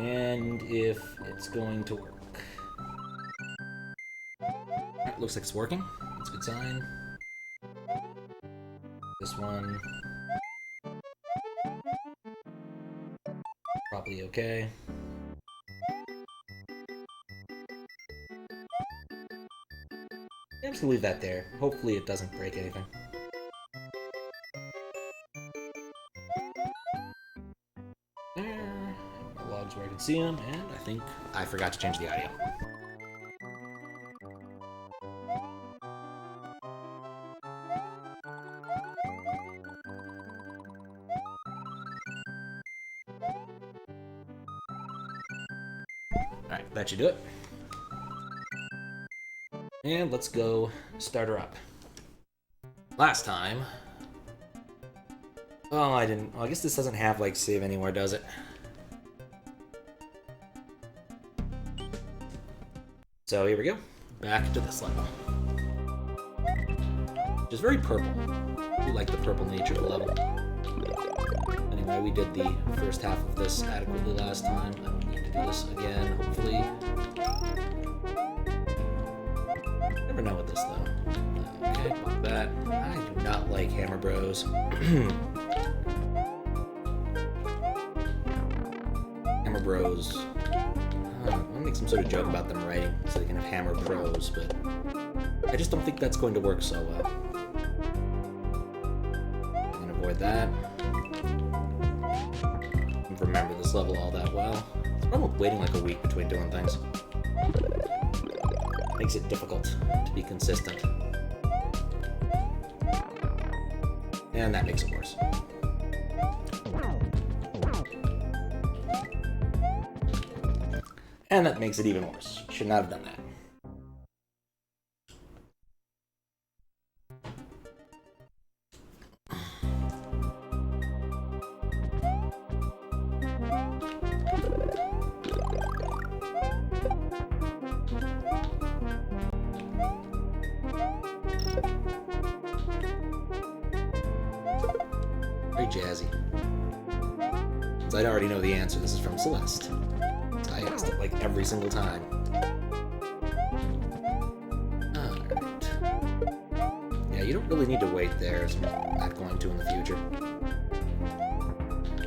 And if it's going to work. Alright, looks like it's working. That's a good sign. This one. Probably okay. I'm just gonna leave that there. Hopefully it doesn't break anything. There. My logs where I can see them, and I think I forgot to change the audio. Alright, that should do it. And let's go start her up. Last time... Oh, I didn't... Well, I guess this doesn't have, like, save anywhere, does it? So, here we go. Back to this level. Which is very purple. I do like the purple nature of the level. Anyway, we did the first half of this adequately last time. I don't need to do this again, hopefully. Never know with this, though. Okay, like that. I do not like Hammer Bros. Hammer Bros. I'm gonna make some sort of joke about them writing so they can have Hammer Bros, but I just don't think that's going to work so well. I'm gonna avoid that. I don't remember this level all that well. It's probably waiting like a week between doing things. Makes it difficult to be consistent. And that makes it worse. And that makes it even worse. Should not have done that. Very jazzy. Since I already know the answer, this is from Celeste. I asked it like every single time. Alright. Yeah, you don't really need to wait there, so I'm not going to in the future.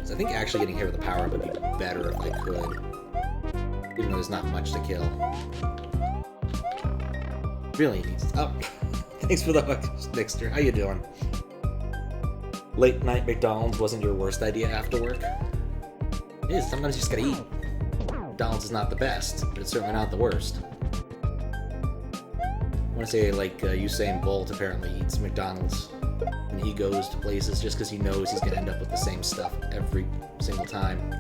So I think actually getting hit with the power-up would be better if I could. Even though there's not much to kill. Really needs... Oh! Thanks for the hook, Nixter. How you doing? Late night McDonald's wasn't your worst idea after work? It is. Sometimes you just gotta eat. McDonald's is not the best, but it's certainly not the worst. I want to say, like, Usain Bolt apparently eats McDonald's when he goes to places just because he knows he's going to end up with the same stuff every single time.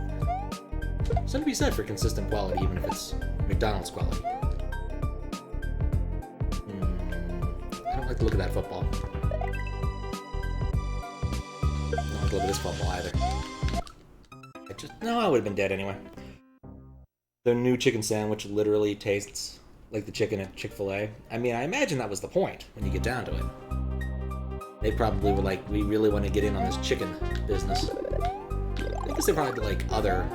Something to be said for consistent quality, even if it's McDonald's quality. I don't like the look of that football. I don't like the look of this football either. No, I would have been dead anyway. The new chicken sandwich literally tastes like the chicken at Chick-fil-A. I mean, I imagine that was the point when you get down to it. They probably were like, we really want to get in on this chicken business. I guess they've probably did like other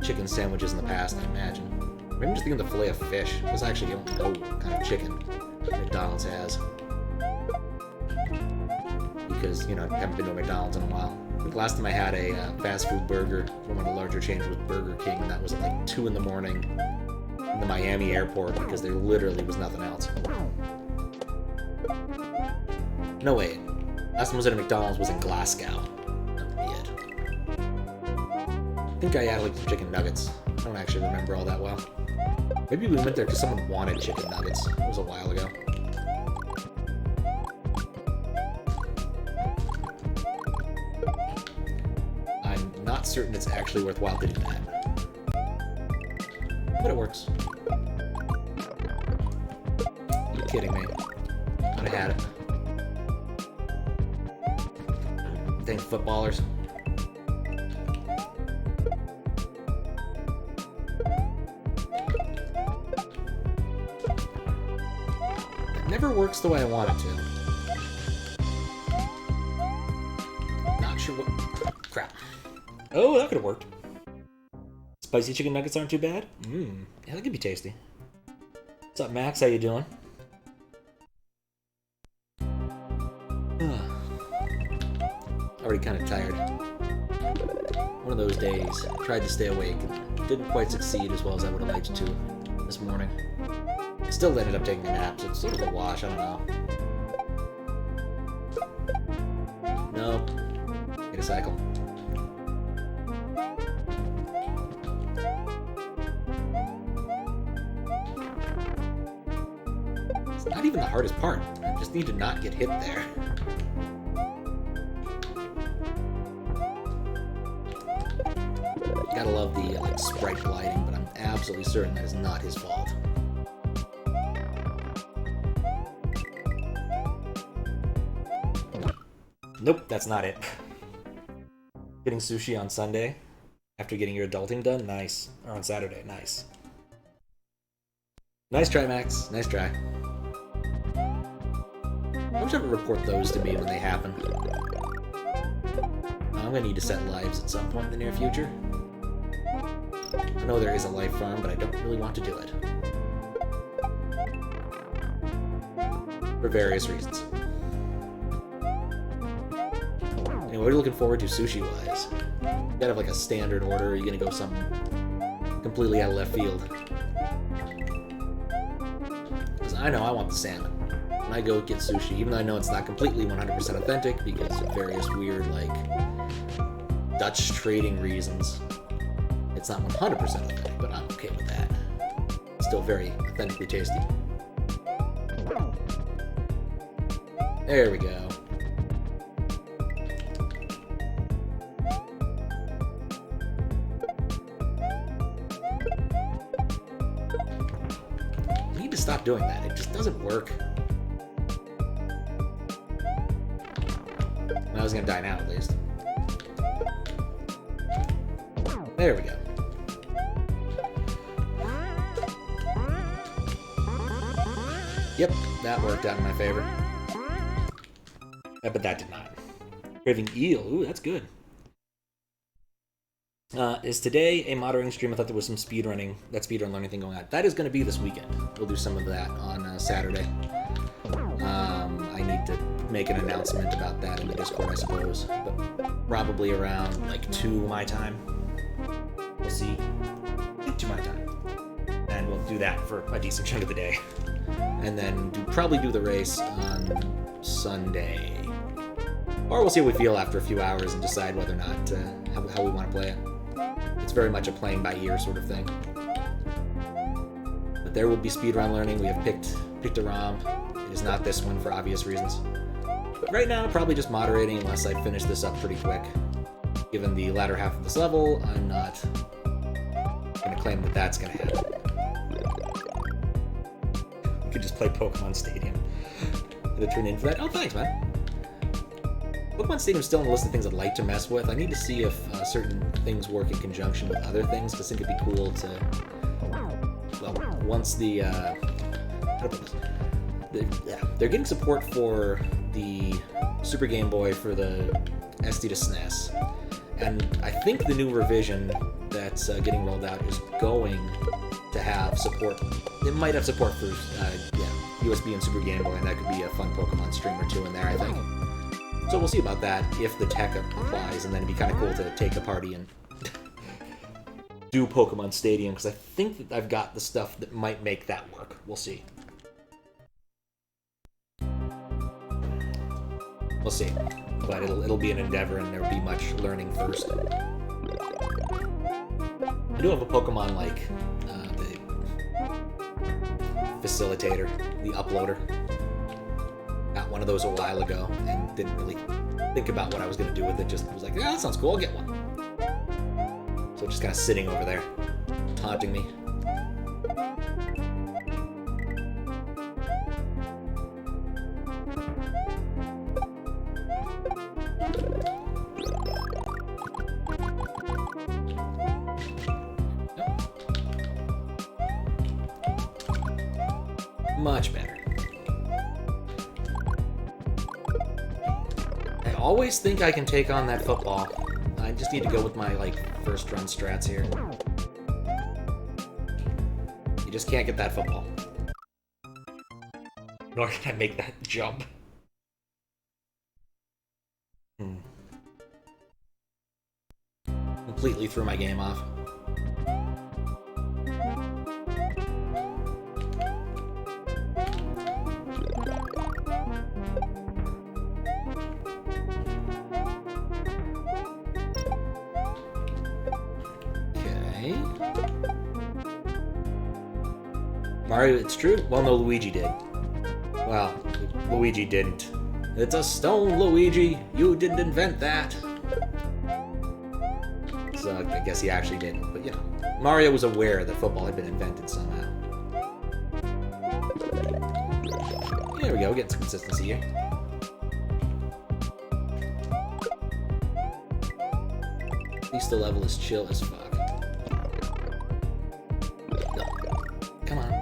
chicken sandwiches in the past, I imagine. Maybe I'm just thinking of the filet of fish. Because I actually don't know what kind of chicken McDonald's has. Because, you know, I haven't been to a McDonald's in a while. I think last time I had a fast food burger from one of the larger chains with Burger King, and that was at like 2 in the morning in the Miami airport because there literally was nothing else. No, wait. Last time I was at a McDonald's was in Glasgow. That would be it. I think I had like some chicken nuggets. I don't actually remember all that well. Maybe we went there because someone wanted chicken nuggets. It was a while ago. Not certain it's actually worthwhile to do that. But it works. Are you kidding me? I'd have had it. Dang footballers. It never works the way I want it to. Not sure what... Crap. Oh, that could have worked. Spicy chicken nuggets aren't too bad? Mmm. Yeah, that could be tasty. What's up, Max? How you doing? Already kind of tired. One of those days. Tried to stay awake. Didn't quite succeed as well as I would have liked to this morning. I still ended up taking a nap, so it's sort of a wash. I don't know. Nope. Get a cycle. It's not even the hardest part. I just need to not get hit there. Gotta love the like sprite gliding, but I'm absolutely certain that is not his fault. Nope, that's not it. Getting sushi on Sunday after getting your adulting done? Nice. Or on Saturday? Nice. Nice try, Max. Nice try. Why don't you ever report those to me when they happen? I'm gonna need to set lives at some point in the near future. I know there is a life farm, but I don't really want to do it. For various reasons. Anyway, what are you looking forward to sushi-wise? You gotta have like a standard order, or are you gonna go something completely out of left field? Because I know I want the salmon. When I go get sushi, even though I know it's not completely 100% authentic because of various weird, like, Dutch trading reasons, it's not 100% authentic, but I'm okay with that. It's still very authentically tasty. There we go. I need to stop doing that. It just doesn't work. I was gonna die now, at least. There we go. Yep, that worked out in my favor. But that did not. Craving eel. Ooh, that's good. Is today a moderating stream? I thought there was some speedrun learning thing going on. That is going to be this weekend. We'll do some of that on Saturday. I need to make an announcement about that in the Discord, I suppose. But probably around, like, 2 my time. We'll see. 2 my time. And we'll do that for a decent chunk of the day. And then probably do the race on Sunday. Or we'll see how we feel after a few hours and decide whether or not how we want to play it. It's very much a playing by ear sort of thing. But there will be speedrun learning. We have picked a ROM. It is not this one for obvious reasons. But right now, probably just moderating unless I finish this up pretty quick. Given the latter half of this level, I'm not going to claim that that's going to happen. We could just play Pokemon Stadium. Gonna turn in for that. Oh, thanks, man. Pokemon Stadium is still on the list of things I'd like to mess with. I need to see if certain things work in conjunction with other things, because I think it'd be cool to... Well, once they're getting support for the Super Game Boy for the SD to SNES. And I think the new revision that's getting rolled out is going to have support. It might have support for USB and Super Game Boy, and that could be a fun Pokemon stream or two in there, I think. So we'll see about that if the tech applies, and then it'd be kind of cool to take a party and do Pokemon Stadium, because I think that I've got the stuff that might make that work. We'll see. We'll see. But it'll be an endeavor, and there'll be much learning first. I do have a Pokemon like the facilitator, the uploader. Got one of those a while ago and didn't really think about what I was going to do with it. Just was like, yeah, that sounds cool, I'll get one. So just kind of sitting over there, taunting me. Much better. I always think I can take on that football. I just need to go with my, like, first run strats here. just can't get that football. Nor can I make that jump. Completely threw my game off. Okay. Mario, it's true? Well, no, Luigi did. Well, Luigi didn't. It's a stone, Luigi! You didn't invent that! So I guess he actually didn't, but you know. Mario was aware that football had been invented somehow. There we go, getting some consistency here. At least the level is chill as fuck. No. Come on.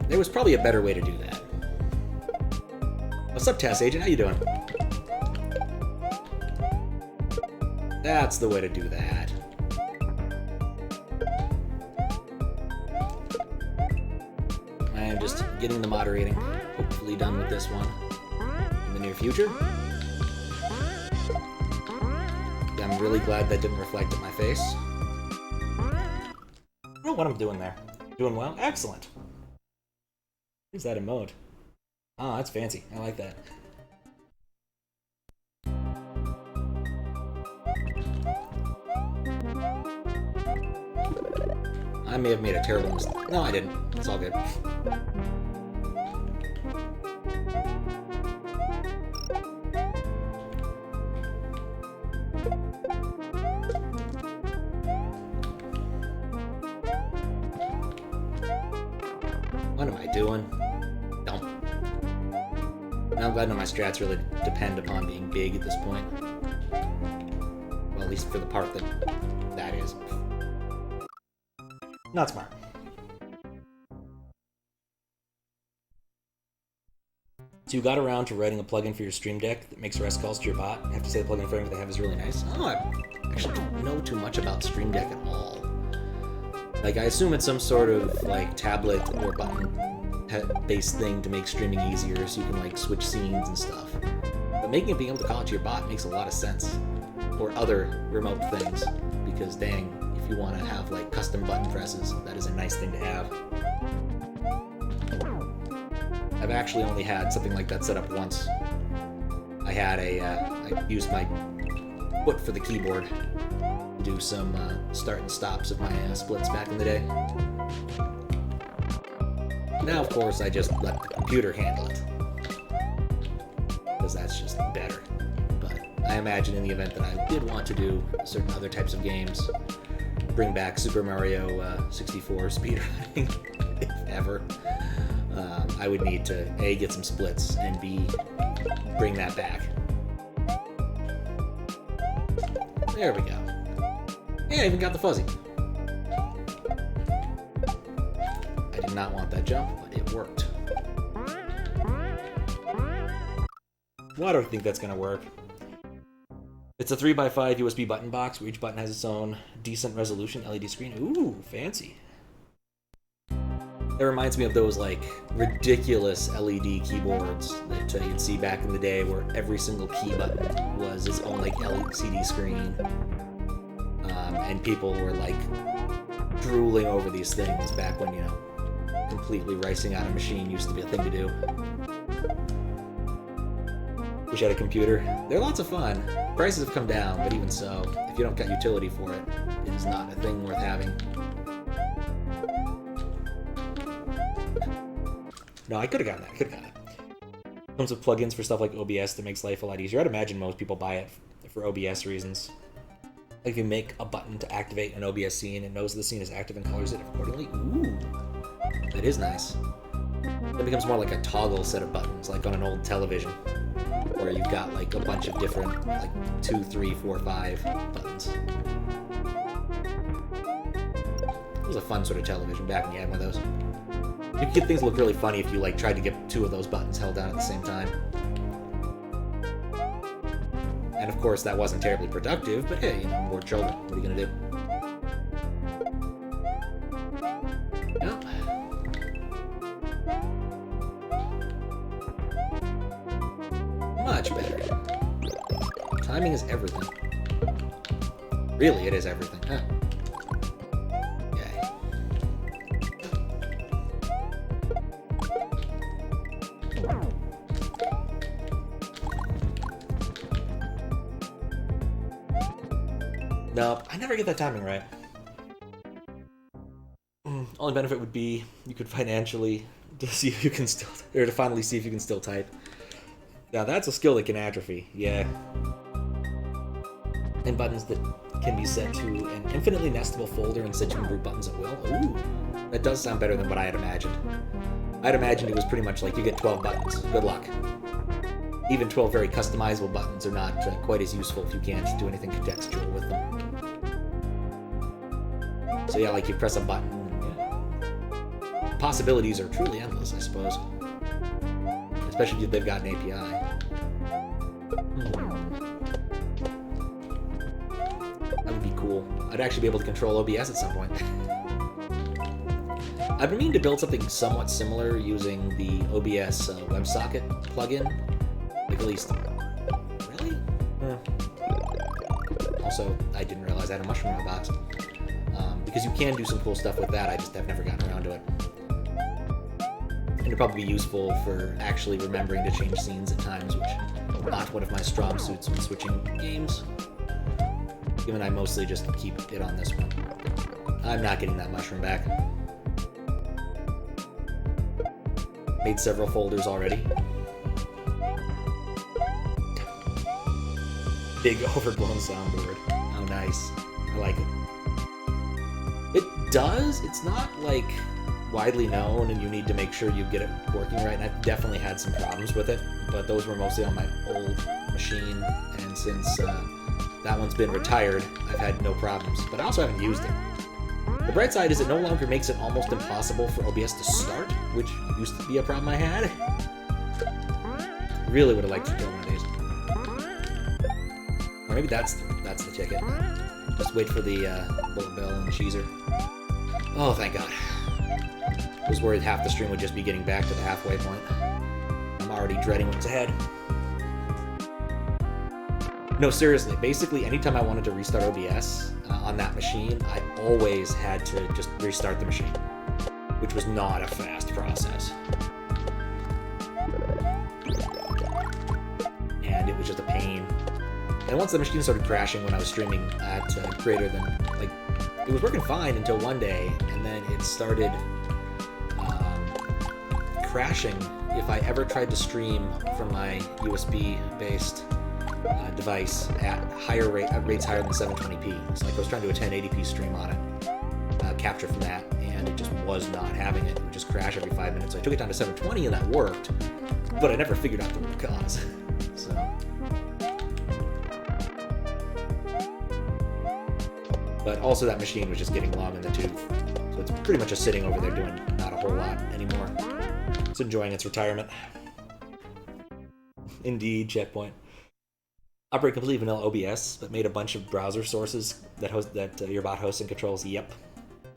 There was probably a better way to do that. What's up, Test Agent? How you doing? That's the way to do that. I am just getting the moderating. Hopefully done with this one in the near future. I'm really glad that didn't reflect in my face. I don't know what I'm doing there. Doing well? Excellent. Is that emote? Oh, that's fancy. I like that. I may have made a terrible mistake. No, I didn't. It's all good. What am I doing? Dump. I'm glad none of my strats really depend upon being big at this point. Well, at least for the part that is. Not smart. So you got around to writing a plugin for your Stream Deck that makes REST calls to your bot. I have to say the plugin framework they have is really nice. Oh, I actually don't know too much about Stream Deck at all. Like, I assume it's some sort of, like, tablet or button-based thing to make streaming easier so you can, like, switch scenes and stuff. But making it being able to call it to your bot makes a lot of sense. Or other remote things. Because, dang, if you want to have, like, custom button presses, that is a nice thing to have. I've actually only had something like that set up once. I had I used my foot for the keyboard to do some start and stops of my splits back in the day. Now, of course, I just let the computer handle it. Because that's just better. But I imagine in the event that I did want to do certain other types of games, bring back Super Mario 64 speedrunning, if ever, I would need to A, get some splits, and B, bring that back. There we go. And I even got the fuzzy. I did not want that jump, but it worked. Well, I don't think that's gonna work. It's a 3x5 USB button box where each button has its own decent resolution LED screen. Ooh, fancy. It reminds me of those, like, ridiculous LED keyboards that you'd see back in the day where every single key button was its own, like, LCD screen. And people were, like, drooling over these things back when, you know, completely ricing out a machine used to be a thing to do. Wish I had a computer. They're lots of fun. Prices have come down, but even so, if you don't get utility for it, it is not a thing worth having. No, I could have gotten that. I could have gotten it. Comes with plugins for stuff like OBS that makes life a lot easier. I'd imagine most people buy it for OBS reasons. Like if you make a button to activate an OBS scene, it knows the scene is active and colors it accordingly. Ooh, that is nice. It becomes more like a toggle set of buttons, like on an old television, where you've got like a bunch of different, like 2, 3, 4, 5 buttons. It was a fun sort of television back when you had one of those. You could get things look really funny if you like tried to get 2 of those buttons held down at the same time. And of course, that wasn't terribly productive, but hey, you know, more children. What are you gonna do? Yep. Much better. Timing is everything. Really, it is everything. Huh. Okay. Nope, I never get that timing right. Only benefit would be you could financially to see if you can still, or to finally see if you can still type. Now that's a skill that can atrophy, yeah. And buttons that can be set to an infinitely nestable folder and set to group buttons at will. Ooh, that does sound better than what I had imagined. I'd imagined it was pretty much like you get 12 buttons. Good luck. Even 12 very customizable buttons are not quite as useful if you can't do anything contextual with them. So yeah, like you press a button. Yeah. Possibilities are truly endless, I suppose. Especially if they've got an API. That would be cool. I'd actually be able to control OBS at some point. I've been meaning to build something somewhat similar using the OBS WebSocket plugin. Like at least... Really? Also, I didn't realize I had a mushroom in the box. Because you can do some cool stuff with that, I just have never gotten around to it. And it'd probably be useful for actually remembering to change scenes at times, which is not one of my strong suits when switching games. Given I mostly just keep it on this one. I'm not getting that mushroom back. Made several folders already. Big overblown soundboard. How nice. I like it. It does. It's not like widely known and you need to make sure you get it working right. And I've definitely had some problems with it, but those were mostly on my old machine. And since that one's been retired, I've had no problems, but I also haven't used it. The bright side is it no longer makes it almost impossible for OBS to start, which used to be a problem I had. Really would have liked to kill one of these. Or maybe that's the ticket. Just wait for the bullet bill and cheeser. Oh, thank God. I was worried half the stream would just be getting back to the halfway point. I'm already dreading what's ahead. No, seriously, basically anytime I wanted to restart OBS on that machine, I always had to just restart the machine, which was not a fast process. And it was just a pain. And once the machine started crashing when I was streaming at greater than, like, it was working fine until one day, and then it started crashing if I ever tried to stream from my USB-based device at rates higher than 720p. So like I was trying to do a 1080p stream on it, capture from that, and it just was not having it. It would just crash every 5 minutes. So I took it down to 720 and that worked, but I never figured out the root cause. So. But also that machine was just getting long in the tooth. So it's pretty much just sitting over there doing not a whole lot anymore. It's enjoying its retirement. Indeed, checkpoint. Operate completely vanilla OBS, but made a bunch of browser sources that your bot hosts and controls. Yep.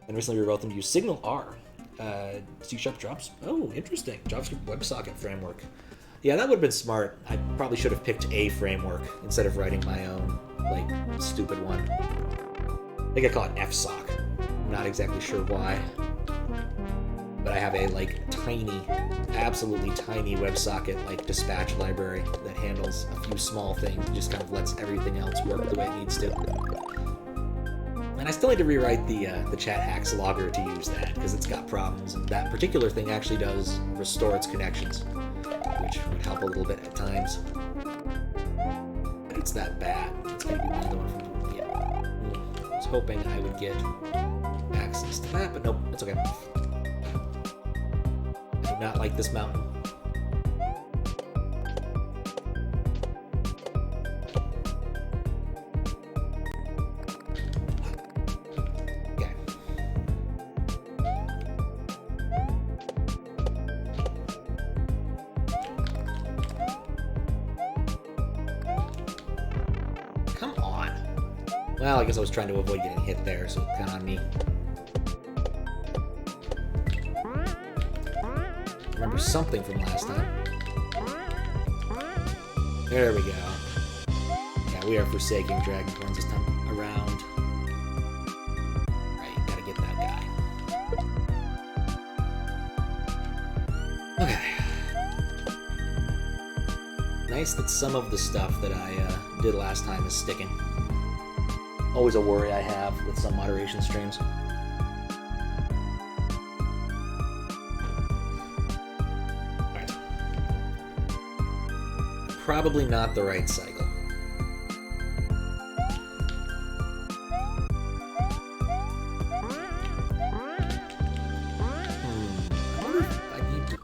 And recently rewrote them to use Signal R. C# drops. Oh, interesting. JavaScript WebSocket framework. Yeah, that would have been smart. I probably should have picked a framework instead of writing my own, like, stupid one. I think I call it FSOC. I'm not exactly sure why. But I have a, like, tiny, absolutely tiny WebSocket, like, dispatch library that handles a few small things and just kind of lets everything else work the way it needs to. And I still need to rewrite the chat hacks logger to use that, because it's got problems, and that particular thing actually does restore its connections, which would help a little bit at times. But it's that bad. It's going to be another one from the... I was hoping I would get access to that, but nope, it's okay. I do not like this mountain. Okay. Well, I guess I was trying to avoid getting hit there, so it's kind of on me. Remember something from last time. There we go. Yeah, we are forsaking Dragon Coins this time around. Right, gotta get that guy. Okay. Nice that some of the stuff that I did last time is sticking. Always a worry I have with some moderation streams. Alright. Probably not the right cycle. I wonder if I need to...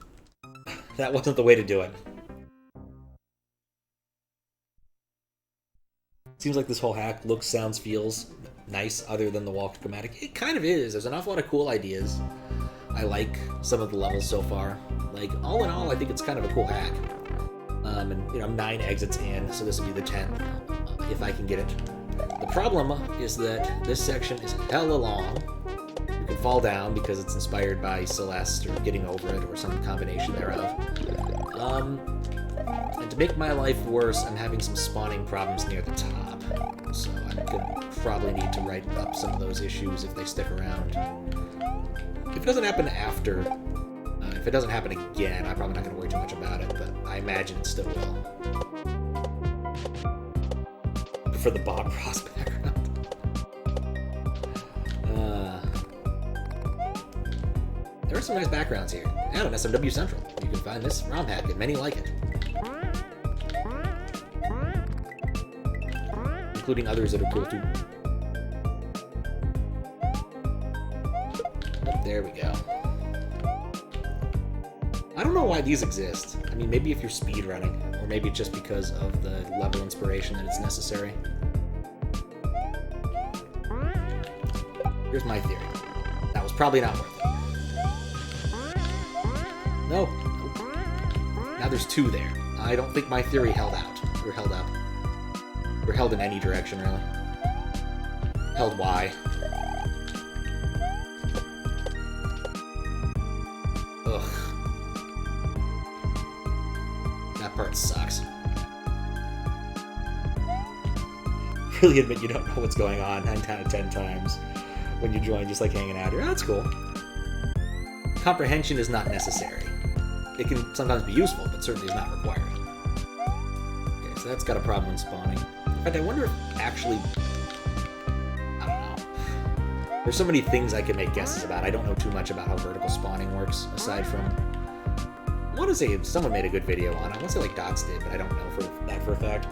That wasn't the way to do it. Seems like this whole hack looks, sounds, feels nice other than the walk schematic. It kind of is. There's an awful lot of cool ideas. I like some of the levels so far. Like, all in all, I think it's kind of a cool hack. And, you know, I'm 9 exits in, so this will be the 10th, if I can get it. The problem is that this section is hella long. You can fall down because it's inspired by Celeste or Getting Over It or some combination thereof. And to make my life worse, I'm having some spawning problems near the top. So I'm gonna probably need to write up some of those issues if they stick around. If it doesn't happen after, if it doesn't happen again, I'm probably not gonna worry too much about it, but I imagine it still will. I prefer the Bob Ross background. There are some nice backgrounds here. And on SMW Central, you can find this ROM hack and many like it. Including others that are cool too. There we go. I don't know why these exist. I mean, maybe if you're speedrunning, or maybe just because of the level inspiration that it's necessary. Here's my theory. That was probably not worth it. Nope. Now there's 2 there. I don't think my theory held out. Or held up. Or held in any direction, really. Held Y. Ugh. That part sucks. Really admit you don't know what's going on 9 out of 10 times when you join, just like hanging out here. Oh, that's cool. Comprehension is not necessary. It can sometimes be useful, but certainly is not required. Okay, so that's got a problem in spawning. In fact, I wonder if actually... I don't know. There's so many things I can make guesses about. I don't know too much about how vertical spawning works, aside from... I want to say someone made a good video on it. I want to say like Dots did, but I don't know for a fact.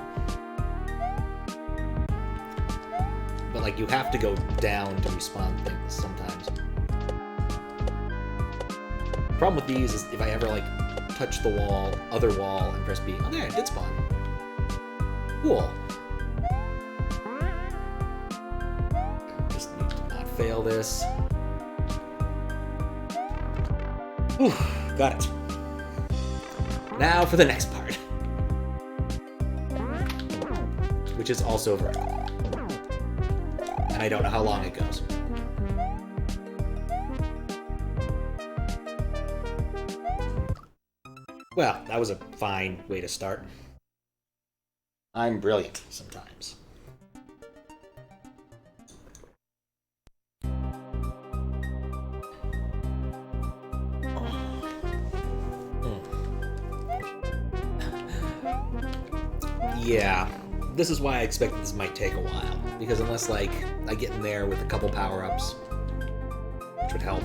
But like, you have to go down to respawn things sometimes. The problem with these is if I ever like touch the wall, other wall, and press B. Oh, there, it did spawn. Cool. Just need to not fail this. Whew, got it. Now for the next part. Which is also vertical. And I don't know how long it goes. Well, that was a fine way to start. I'm brilliant sometimes. Yeah, this is why I expect this might take a while. Because unless, like, I get in there with a couple power-ups, which would help,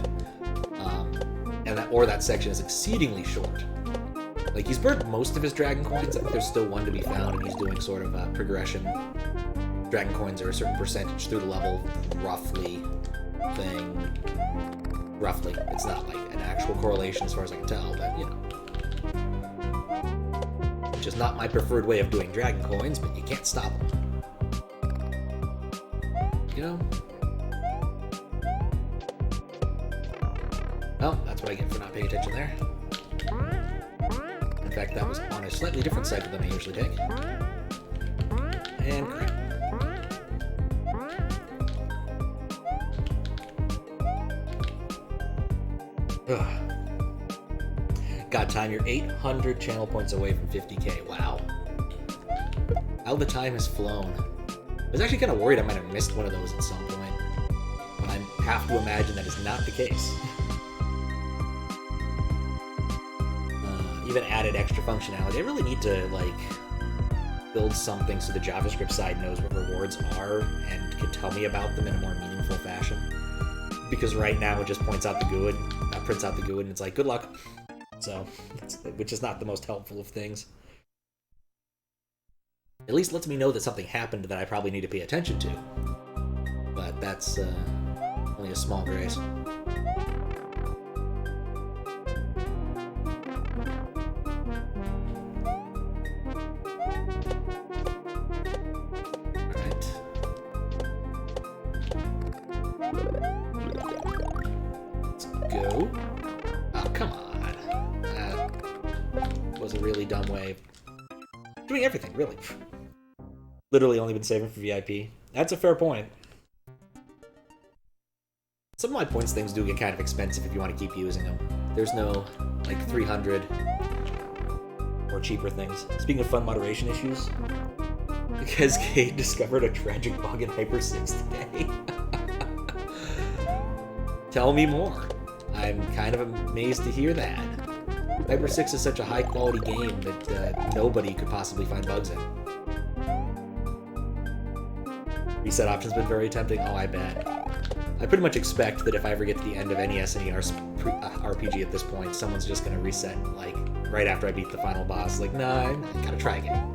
or that section is exceedingly short. Like, he's burnt most of his dragon coins. I think there's still one to be found, and he's doing sort of a progression. Dragon coins are a certain percentage through the level, roughly, thing. Roughly. It's not, like, an actual correlation as far as I can tell, but, you know. Which is not my preferred way of doing dragon coins, but you can't stop them. You know? Well, that's what I get for not paying attention there. In fact, that was on a slightly different cycle than I usually take. And crap. Ugh. God, time, you're 800 channel points away from 50k. Wow. How the time has flown. I was actually kind of worried I might have missed one of those at some point. But I have to imagine that is not the case. Even added extra functionality. I really need to, like, build something so the JavaScript side knows what rewards are and can tell me about them in a more meaningful fashion. Because right now it just points out the GUID, prints out the GUID, and it's like, good luck. So, which is not the most helpful of things. At least lets me know that something happened that I probably need to pay attention to. But that's only a small grace. Go. Oh, come on. That was a really dumb way of doing everything, really. Literally only been saving for VIP. That's a fair point. Some of my points things do get kind of expensive if you want to keep using them. There's no, like, 300 or cheaper things. Speaking of fun moderation issues, because Kate discovered a tragic bug in Hyper 6 today. Tell me more. I'm kind of amazed to hear that. Hyper 6 is such a high-quality game that nobody could possibly find bugs in. Reset option's been very tempting. Oh, I bet. I pretty much expect that if I ever get to the end of any SNES RPG at this point, someone's just going to reset, like, right after I beat the final boss. Like, nah, I gotta try again.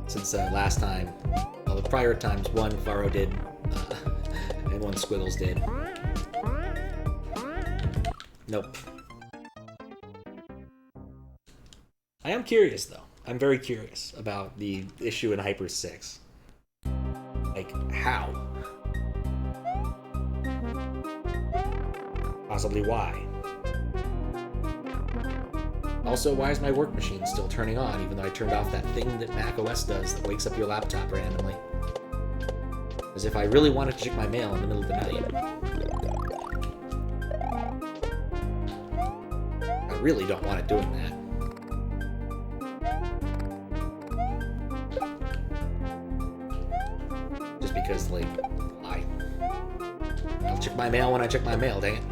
Since last time, well, the prior times, one Varro did, and one Squiggles did. Nope. I am curious, though. I'm very curious about the issue in Hyper 6. Like, how? Possibly why? Also, why is my work machine still turning on, even though I turned off that thing that macOS does that wakes up your laptop randomly? As if I really wanted to check my mail in the middle of the night. I really don't want it doing that. Just because, like, I'll check my mail when I check my mail, dang it.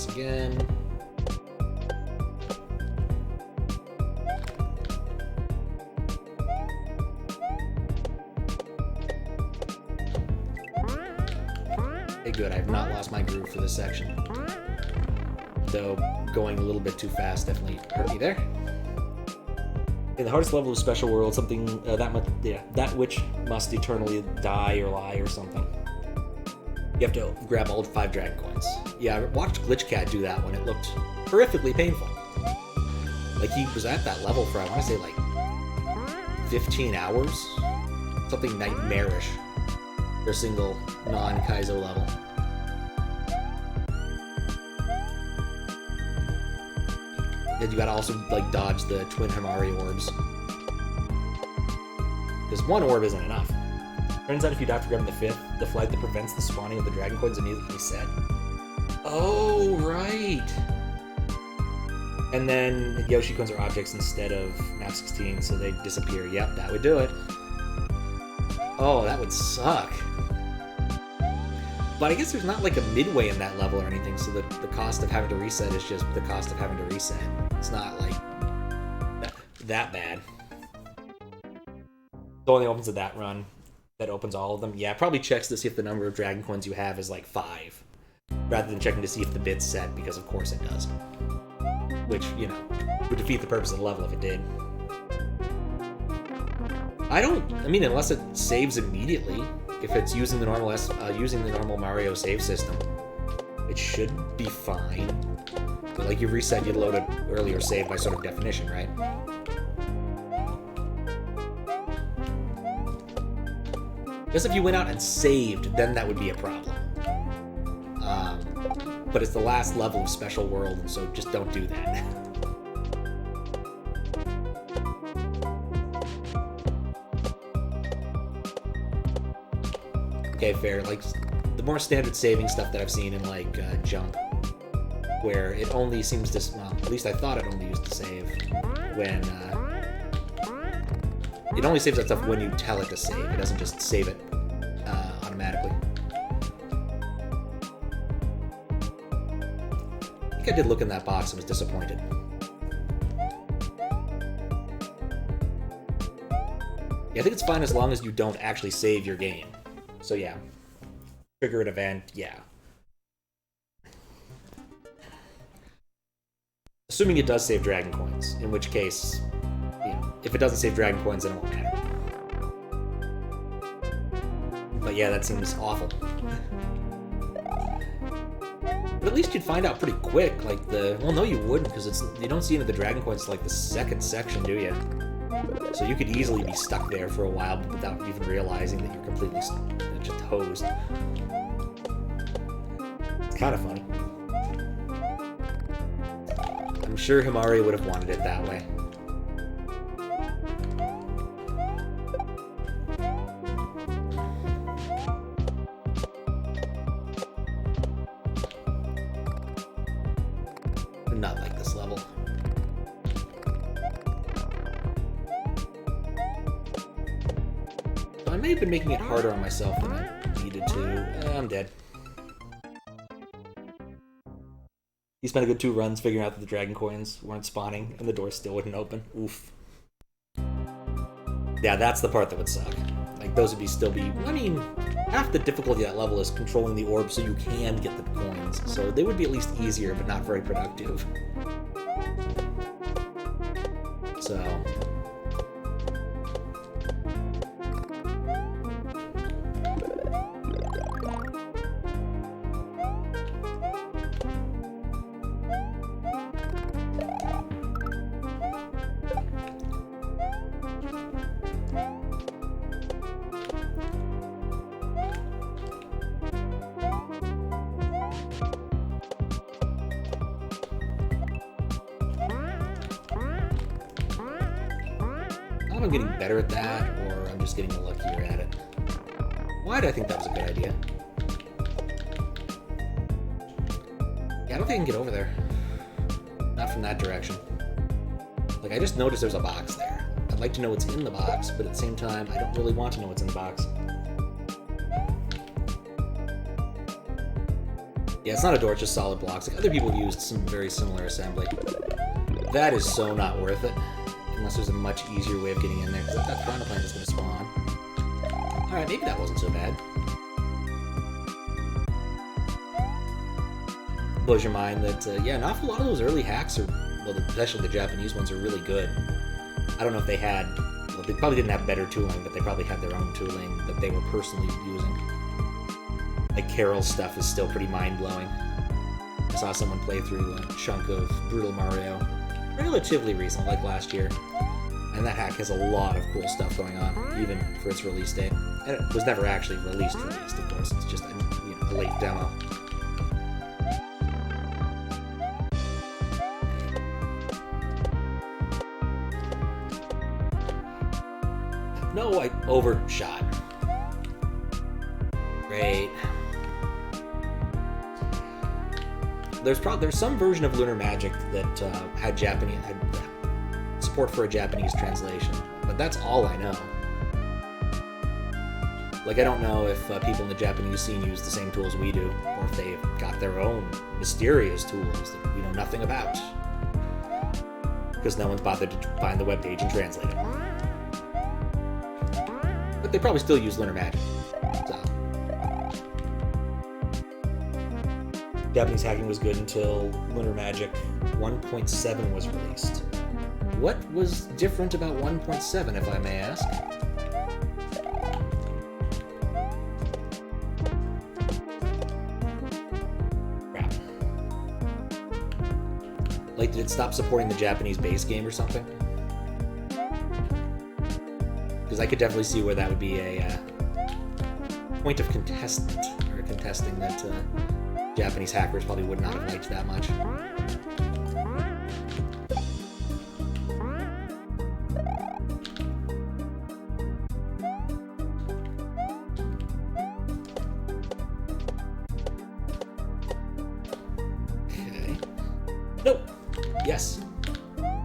Again. Okay, good. I have not lost my groove for this section. Though going a little bit too fast definitely hurt me there. In the hardest level of Special World, something that which must eternally die or lie or something. You have to grab all 5 dragon coins. Yeah, I watched Glitchcat do that when it looked horrifically painful. Like, he was at that level for, I want to say, like, 15 hours? Something nightmarish for a single non-Kaizo level. Then you gotta also, like, dodge the twin Himari orbs. Because one orb isn't enough. Turns out if you die for grabbing the 5th, the flight that prevents the spawning of the dragon coins immediately reset. Oh, right! And then Yoshi coins are objects instead of map 16, so they disappear. Yep, that would do it. Oh, that would suck. But I guess there's not like a midway in that level or anything, so the cost of having to reset is just the cost of having to reset. It's not like that bad. It only opens to that run. That opens all of them. Yeah, it probably checks to see if the number of dragon coins you have is like 5, rather than checking to see if the bit's set, because of course it does. Which, you know, would defeat the purpose of the level if it did. I mean, unless it saves immediately, if it's using the normal Mario save system, it should be fine. But like you reset, you'd load an earlier save by sort of definition, right? Just if you went out and saved, then that would be a problem. But it's the last level of Special World, and so just don't do that. okay, fair. Like, the more standard saving stuff that I've seen in, like, Jump, where it only seems to, well, at least I thought it only used to save when, it only saves that stuff when you tell it to save. It doesn't just save it automatically. I think I did look in that box and was disappointed. Yeah, I think it's fine as long as you don't actually save your game. So yeah. Trigger an event, yeah. Assuming it does save Dragon Coins, in which case, you know, if it doesn't save Dragon Coins, then it won't matter. But yeah, that seems awful. But at least you'd find out pretty quick, like the... Well, no, you wouldn't, because it's you don't see any of the Dragon Coins until, like, the second section, do you? So you could easily be stuck there for a while without even realizing that you're completely just hosed. It's kind of funny. I'm sure Himari would have wanted it that way. Not like this level. I may have been making it harder on myself than I needed to. I'm dead. He spent a good 2 runs figuring out that the Dragon Coins weren't spawning, and the door still wouldn't open. Oof. Yeah, that's the part that would suck. Like, those would still be... I mean, half the difficulty of that level is controlling the orb so you can get the coins. So they would be at least easier, but not very productive. So... I'm getting better at that, or I'm just getting luckier at it. Why did I think that was a good idea? Yeah, I don't think I can get over there. Not from that direction. Like, I just noticed there's a box there. I'd like to know what's in the box, but at the same time, I don't really want to know what's in the box. Yeah, it's not a door, it's just solid blocks. Like, other people have used some very similar assembly. That is so not worth it. Unless there's a much easier way of getting in there, because that Chrono Plant is going to spawn. Alright, maybe that wasn't so bad. Blows your mind that, yeah, an awful lot of those early hacks are, well, especially the Japanese ones, are really good. I don't know if they had, well, they probably didn't have better tooling, but they probably had their own tooling that they were personally using. Like, Carol's stuff is still pretty mind-blowing. I saw someone play through a chunk of Brutal Mario relatively recent, like last year, and that hack has a lot of cool stuff going on, even for its release date. And it was never actually released, of course. It's just a late demo. No, I overshot. Great. There's some version of Lunar Magic that had support for a Japanese translation, but that's all I know. Like, I don't know if people in the Japanese scene use the same tools we do, or if they've got their own mysterious tools that we know nothing about, because no one's bothered to find the webpage and translate it. But they probably still use Lunar Magic. So. Japanese hacking was good until Lunar Magic 1.7 was released. What was different about 1.7, if I may ask? Crap. Like, did it stop supporting the Japanese base game or something? Because I could definitely see where that would be a point of contesting that Japanese hackers probably would not have liked that much. Nope. Yes.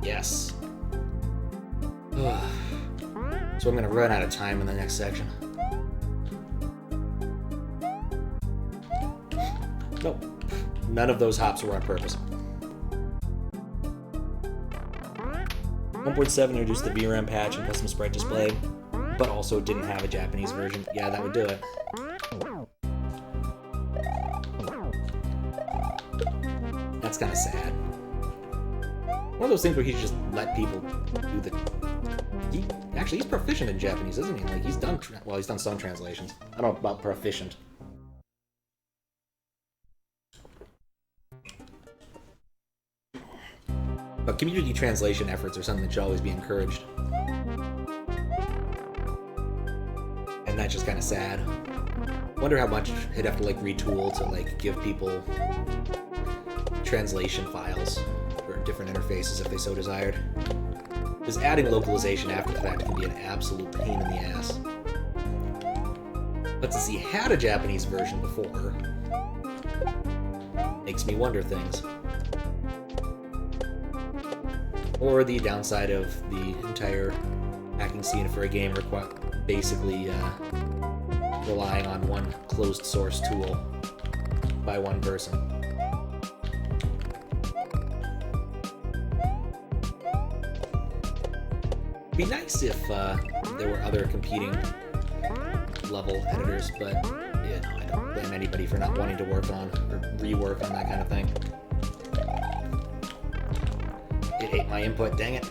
Yes. So I'm gonna run out of time in the next section. Nope. None of those hops were on purpose. 1.7 introduced the VRAM patch and custom sprite display, but also didn't have a Japanese version. Yeah, that would do it. That's kind of sad. One of those things where he just let people do the... Actually, he's proficient in Japanese, isn't he? Like, he's done... Well, he's done some translations. I don't know about proficient. But community translation efforts are something that should always be encouraged. And that's just kind of sad. Wonder how much he'd have to, like, retool to, like, give people translation files for different interfaces if they so desired. Because adding localization after the fact can be an absolute pain in the ass. But since he had a Japanese version before, makes me wonder things. Or the downside of the entire hacking scene for a game basically relying on one closed source tool by one person. It'd be nice if there were other competing level editors, but yeah, no, I don't blame anybody for not wanting to work on or rework on that kind of thing. It ate my input, dang it.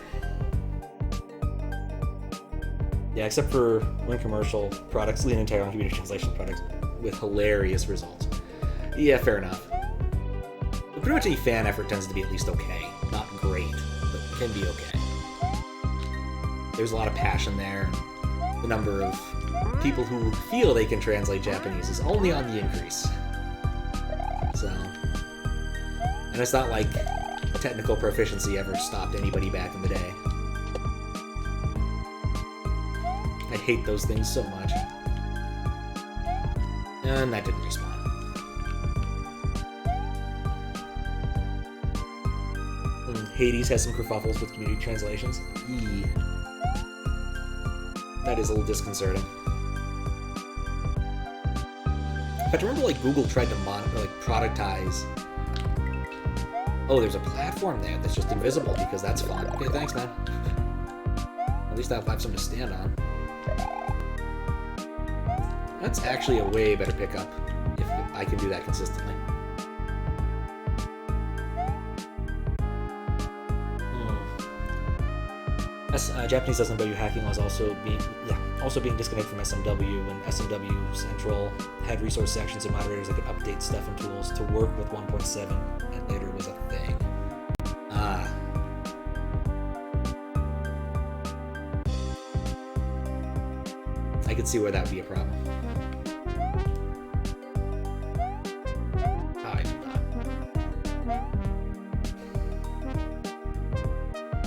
Yeah, except for when commercial products lean entirely on computer translation products with hilarious results. Yeah, fair enough. But pretty much any fan effort tends to be at least okay. Not great, but can be okay. There's a lot of passion there. The number of people who feel they can translate Japanese is only on the increase. So... And it's not like technical proficiency ever stopped anybody back in the day. I hate those things so much. And that didn't respawn. Hades has some kerfuffles with community translations. Eee. That is a little disconcerting. In fact, I remember like Google tried to productize. Oh, there's a platform there that's just invisible because that's fun. Okay, thanks, man. At least I'll have something to stand on. That's actually a way better pickup if I can do that consistently. Japanese SMW hacking was also being disconnected from SMW, and SMW Central had resource sections and moderators that could update stuff and tools to work with 1.7, and later was a thing. I could see where that would be a problem. I do not.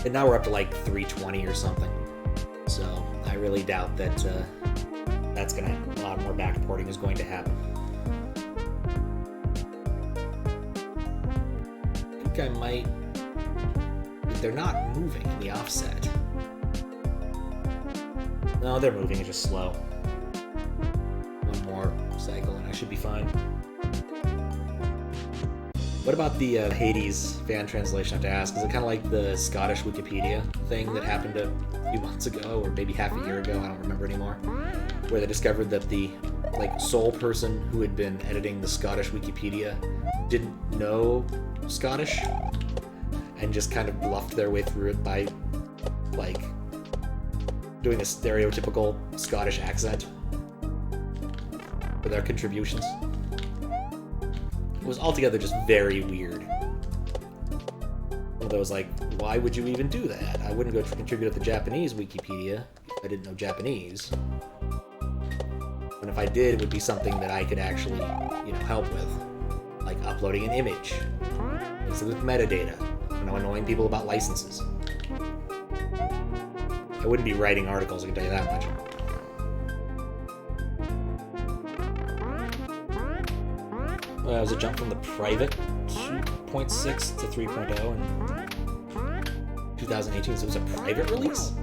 And now we're up to like 320 or something. So I really doubt that that's gonna a lot more backporting is going to happen. I think I might. They're not moving in the offset. No, they're moving. It's just slow. One more cycle and I should be fine. What about the Hades fan translation? I have to ask. Is it kind of like the Scottish Wikipedia thing that happened a few months ago, or maybe half a year ago? I don't remember anymore. Where they discovered that the sole person who had been editing the Scottish Wikipedia didn't know Scottish, and just kind of bluffed their way through it by doing a stereotypical Scottish accent for their contributions. It was altogether just very weird. One of those why would you even do that? I wouldn't go to contribute to the Japanese Wikipedia if I didn't know Japanese. And if I did, it would be something that I could actually, help with. Like uploading an image. With metadata. Annoying people about licenses. I wouldn't be writing articles, I can tell you that much. it was a jump from the private 2.6 to 3.0 in 2018, so it was a private release?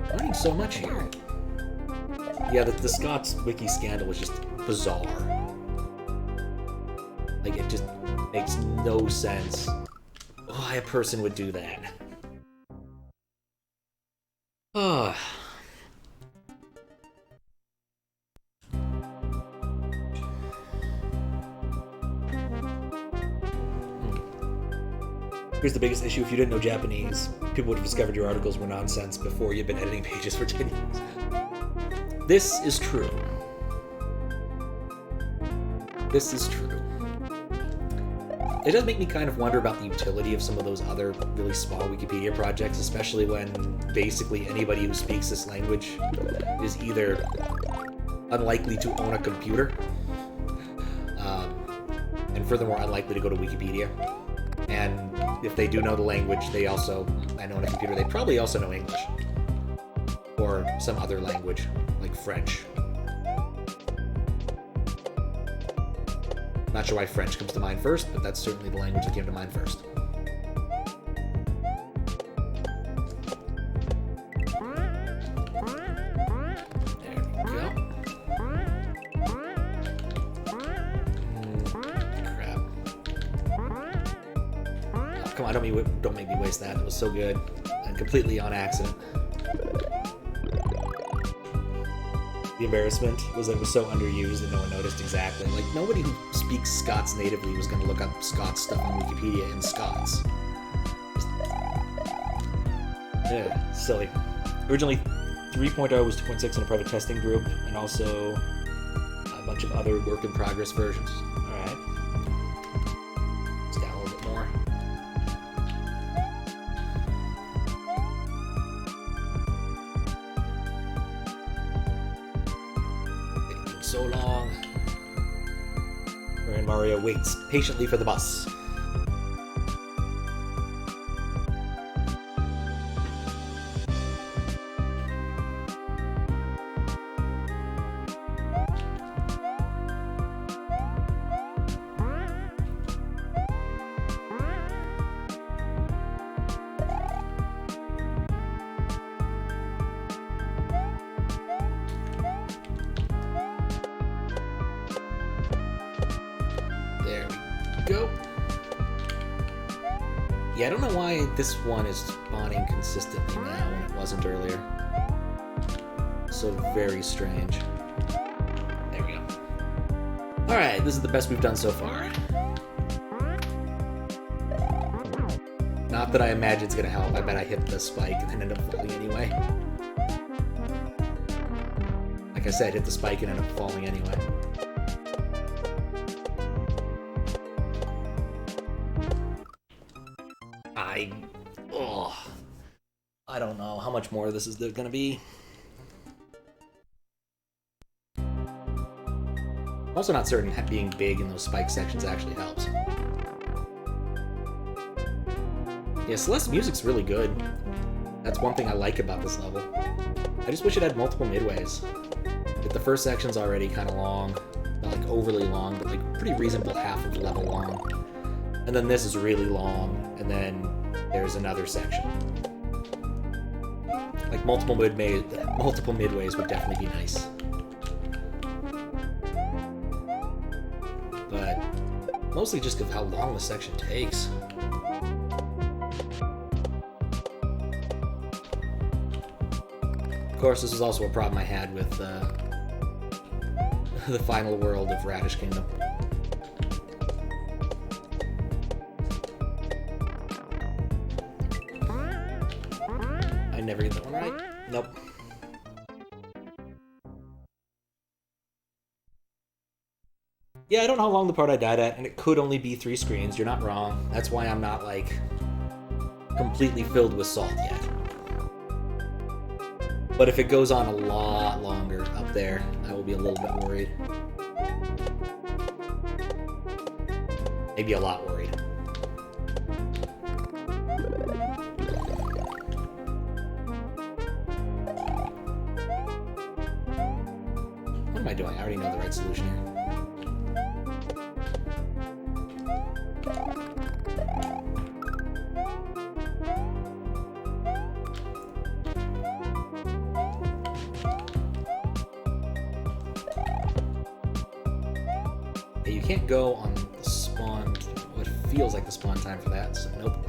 Learning so much here. Yeah, the Scott's wiki scandal was just bizarre. Like, it just makes no sense why a person would do that. Oh. Here's the biggest issue: if you didn't know Japanese, people would have discovered your articles were nonsense before you'd been editing pages for 10 years. This is true. This is true. It does make me kind of wonder about the utility of some of those other really small Wikipedia projects, especially when basically anybody who speaks this language is either unlikely to own a computer, and furthermore unlikely to go to Wikipedia. And if they do know the language, they also, and own a computer, they probably also know English. Or some other language, like French. Not sure why French comes to mind first, but that's certainly the language that came to mind first. There we go. Crap. Oh, come on, don't make me waste that. It was so good. And completely on accident. The embarrassment was that it was so underused that no one noticed exactly. Like, nobody who speaks Scots natively was going to look up Scots stuff on Wikipedia in Scots. Yeah, silly. Originally, 3.0 was 2.6 in a private testing group, and also a bunch of other work-in-progress versions. Alright. Let's down a little bit more. So long. Wherein Mario waits patiently for the bus. Go. Yeah, I don't know why this one is spawning consistently now when it wasn't earlier. So very strange. There we go. Alright, this is the best we've done so far. Not that I imagine it's gonna help. I bet I hit the spike and then end up falling anyway. Like I said, hit the spike and end up falling anyway. I don't know how much more of this is there gonna be. I'm also not certain being big in those spike sections actually helps. Yeah, Celeste's music's really good. That's one thing I like about this level. I just wish it had multiple midways. Like, the first section's already kind of long. Not like overly long, but like pretty reasonable half of the level long. And then this is really long, and then there's another section. Like multiple midways would definitely be nice. But mostly just because of how long the section takes. Of course, this is also a problem I had with the final world of Radish Kingdom. I never get that one right. Nope. Yeah, I don't know how long the part I died at, and it could only be 3 screens. You're not wrong. That's why I'm not, like, completely filled with salt yet. But if it goes on a lot longer up there, I will be a little bit worried. Maybe a lot worried. What am I doing? I already know the right solution here. Okay, you can't go on the spawn, what feels like the spawn time for that, so nope.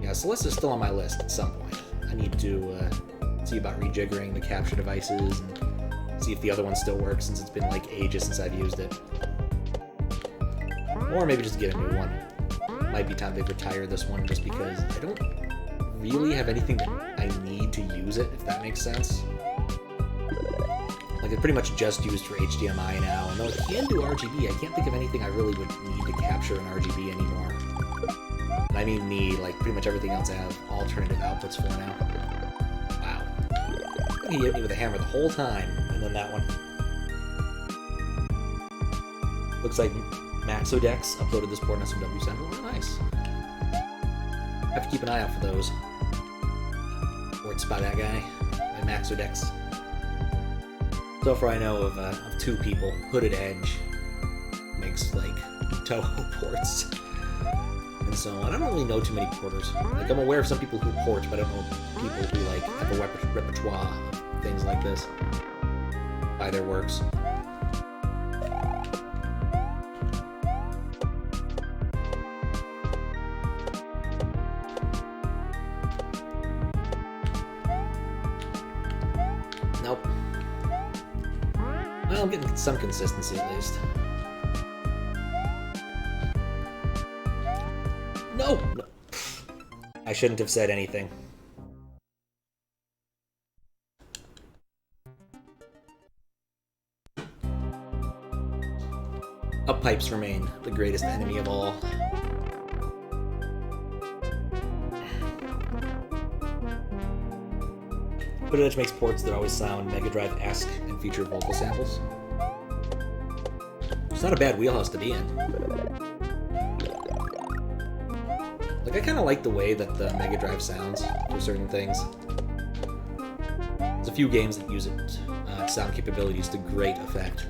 Yeah, Celeste is still on my list at some point. I need to see about rejiggering the capture devices and see if the other one still works, since it's been like ages since I've used it. Or maybe just get a new one. Might be time they retire this one just because I don't really have anything that I need to use it, if that makes sense. Like, it's pretty much just used for HDMI now, and though it can do RGB, I can't think of anything I really would need to capture in RGB anymore. And I mean need, like, pretty much everything else I have alternative outputs for now. Wow. He hit me with a hammer the whole time, and then that one. Looks like Maxodex uploaded this port on SMW Central. Oh, nice. Have to keep an eye out for those. Ports by that guy, by Maxodex. So far I know of 2 people. Hooded Edge makes, like, Toho ports. And so on. I don't really know too many porters. Like, I'm aware of some people who port, but I don't know people who, like, have a repertoire of things like this by their works. Nope. Well, I'm getting some consistency at least. No! I shouldn't have said anything. Up pipes remain the greatest enemy of all. Hooded Edge makes ports that always sound Mega Drive-esque and feature vocal samples. It's not a bad wheelhouse to be in. Like, I kind of like the way that the Mega Drive sounds for certain things. There's a few games that use its sound capabilities to great effect.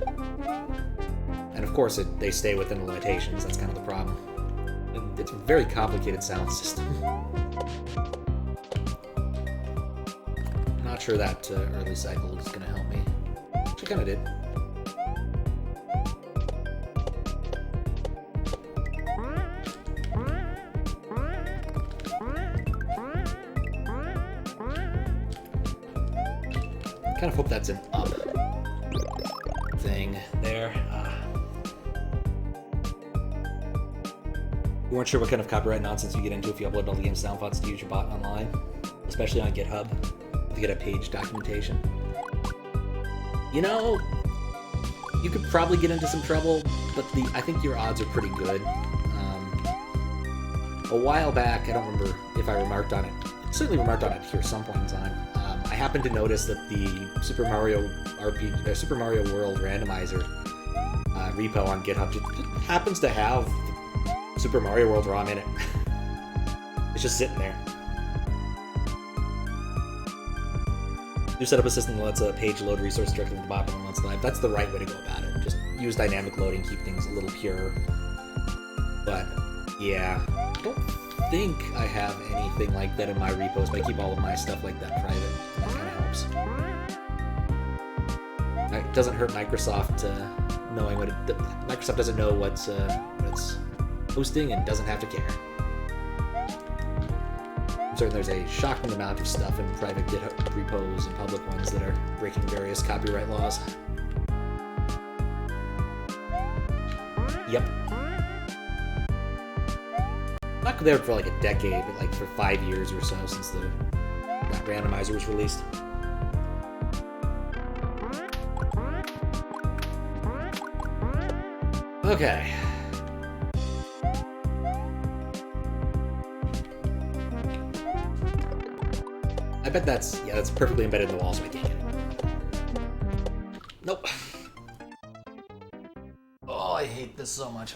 And of course, they stay within the limitations. That's kind of the problem. It's a very complicated sound system. Not sure that early cycle is going to help me. Which it kind of did. Kind of hope that's an up thing there. You weren't sure what kind of copyright nonsense you get into if you upload all the game's sound files to use your bot online, especially on GitHub, to get a page documentation. You know, you could probably get into some trouble, but I think your odds are pretty good. A while back, I don't remember if I remarked on it. I certainly remarked on it here at some point in time. I happened to notice that the Super Mario World randomizer repo on GitHub just happens to have Super Mario World ROM in it. It's just sitting there. You set up a system that lets a page load resource directly to the bot when it's live. That's the right way to go about it. Just use dynamic loading, keep things a little purer. But yeah, I don't think I have anything like that in my repos, but I keep all of my stuff like that private. That kind of helps. It doesn't hurt Microsoft knowing what Microsoft doesn't know what it's hosting and doesn't have to care. I'm certain there's a shocking amount of stuff in private GitHub repos and public ones that are breaking various copyright laws. Yep. Not there for like a decade, but like for 5 years or so since that randomizer was released. Okay. I bet that's perfectly embedded in the wall, so I can't get it. Nope. Oh, I hate this so much.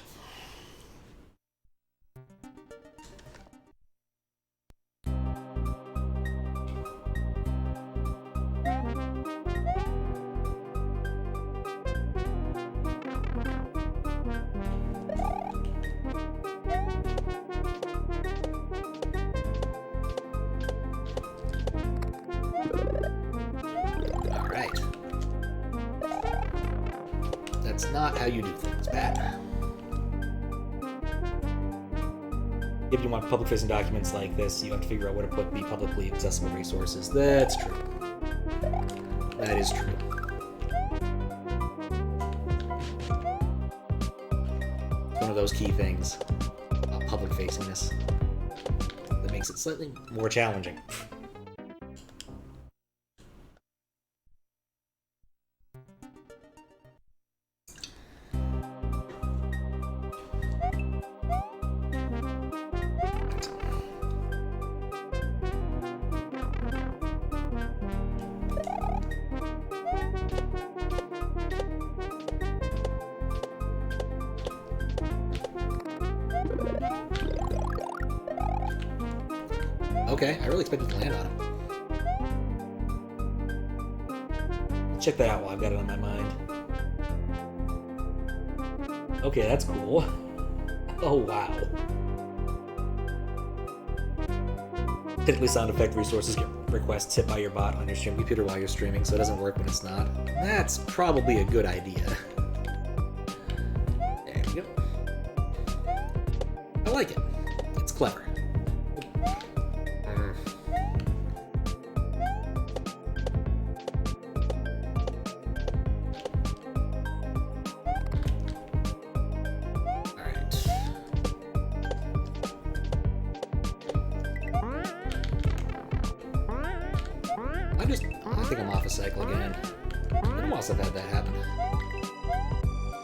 Alright. not how you do things, Pat. If you want public-facing documents like this, you have to figure out where to put the publicly accessible resources. That's true. That is true. One of those key things about public-facingness that makes it slightly more challenging. Okay, I really expected to land on him. Check that out while I've got it on my mind. Okay, that's cool. Oh, wow. Typically, sound effect resources get requests hit by your bot on your stream computer while you're streaming, so it doesn't work when it's not. That's probably a good idea. There we go. I like it. It's clever. I think I'm off a cycle again. When else have had that happen?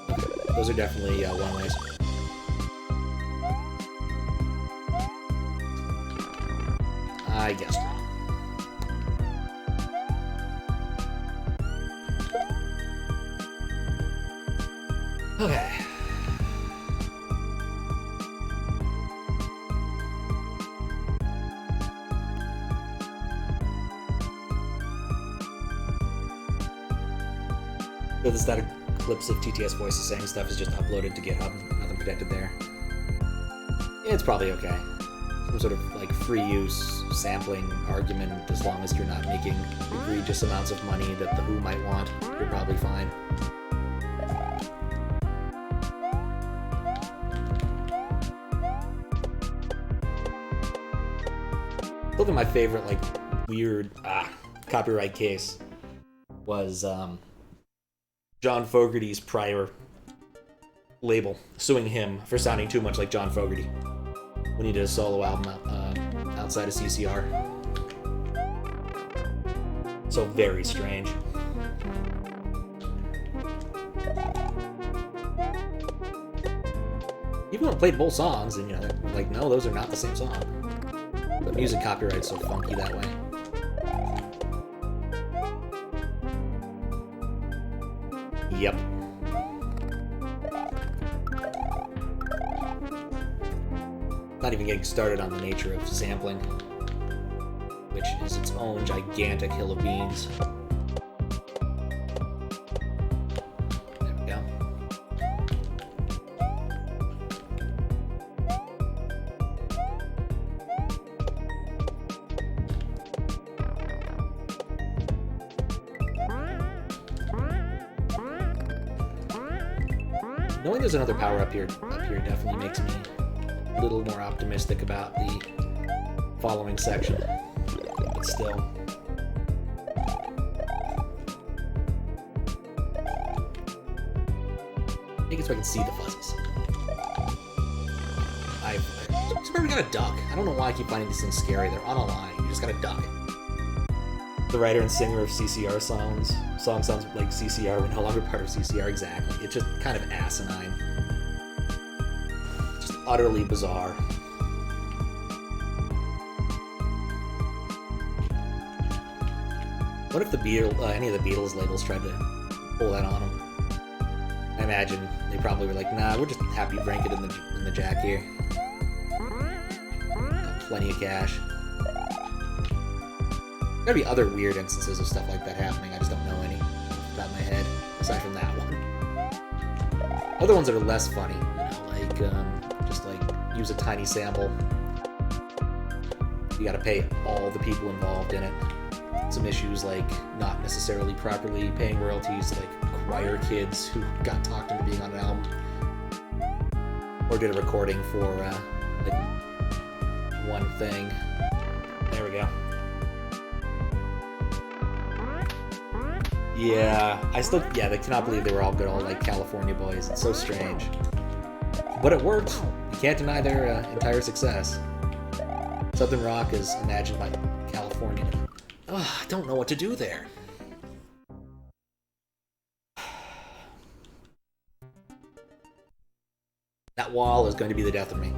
Okay, those are definitely one-ways. I guessed wrong. Okay. But the static clips of TTS voices saying stuff is just uploaded to GitHub. Nothing protected there. It's probably okay. Some sort of like free use sampling argument, as long as you're not making egregious amounts of money that the WHO might want, you're probably fine. Look at my favorite like weird copyright case was John Fogerty's prior label suing him for sounding too much like John Fogerty when he did a solo album outside of CCR. So very strange. Even when I played both songs, and you know, they're like, no, those are not the same song. But music copyright's so funky that way. Yep. Not even getting started on the nature of sampling, which is its own gigantic hill of beans. There we go. Knowing there's another power up here definitely makes me a little more optimistic about the following section, but still. I think it's so I can see the fuzzies. I swear we got a duck. I don't know why I keep finding these things scary. They're on a line. You just got a duck. The writer and singer of CCR song sounds like CCR. We're no longer part of CCR. Exactly. It's just kind of asinine. Just utterly bizarre. What if the any of the Beatles labels tried to pull that on them? I imagine they probably were like, nah, we're just happy to rank it in the jack here. Got plenty of cash. There'd be other weird instances of stuff like that happening. I just don't know any off the top of my head, aside from that one. Other ones that are less funny, you know, like just like use a tiny sample. You gotta pay all the people involved in it. Some issues like not necessarily properly paying royalties to like choir kids who got talked into being on an album. Or did a recording for, like, one thing. There we go. Yeah, they cannot believe they were all good old, like, California boys. It's so strange. But it worked. You can't deny their entire success. Southern rock is imagined by California. Ugh, I don't know what to do there. That wall is going to be the death of me.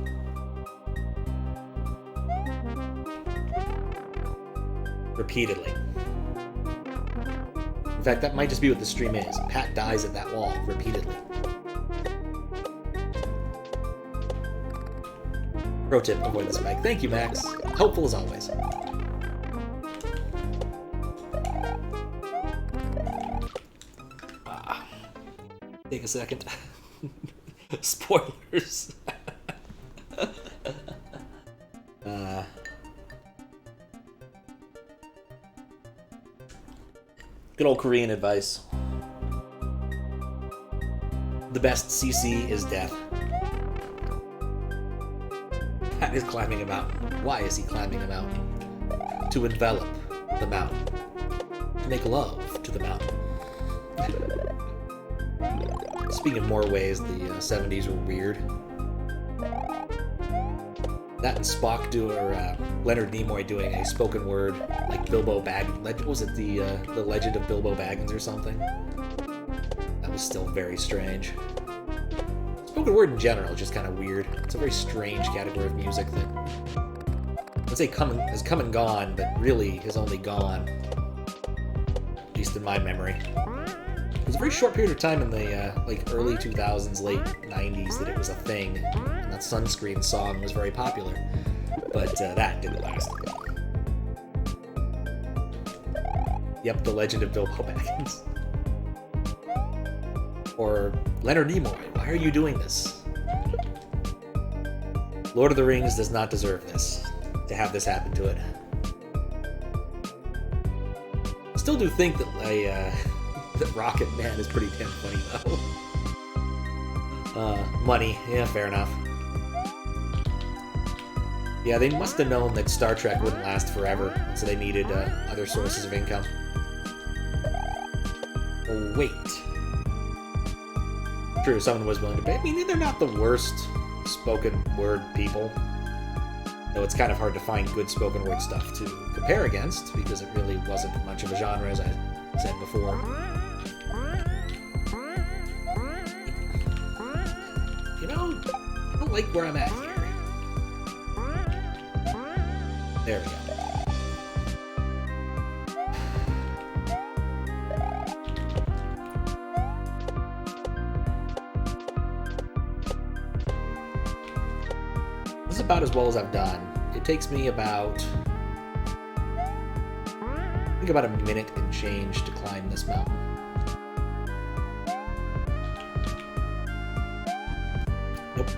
Repeatedly. In fact, that might just be what the stream is. Pat dies at that wall repeatedly. Pro tip, avoid the spike. Thank you, Max. Helpful as always. Take a second. Spoilers. Good old Korean advice. The best CC is death. Pat is climbing a mountain. Why is he climbing a mountain? To envelop the mountain. To make love to the mountain. Speaking of more ways the 70s were weird. That and Spock Leonard Nimoy doing a spoken word, like Bilbo Baggins. Was it the Legend of Bilbo Baggins or something? That was still very strange. Spoken word in general is just kind of weird. It's a very strange category of music that, let's say, has come and gone, but really has only gone, at least in my memory. It was a very short period of time in the like early 2000s, late 90s that it was a thing, and that Sunscreen song was very popular, but that didn't last. Yep, The Legend of Bilbo Baggins. Or Leonard Nimoy, why are you doing this? Lord of the Rings does not deserve this, to have this happen to it. I still do think that that Rocket Man is pretty damn funny, though. Money, yeah, fair enough. Yeah, they must have known that Star Trek wouldn't last forever, so they needed other sources of income. Oh, wait. True, someone was willing to pay. I mean, they're not the worst spoken word people. Though it's kind of hard to find good spoken word stuff to compare against, because it really wasn't much of a genre, as I said before. You know, I don't like where I'm at here. There we go. This is about as well as I've done. It takes me about, I think, about a minute and change to climb this mountain. Nope.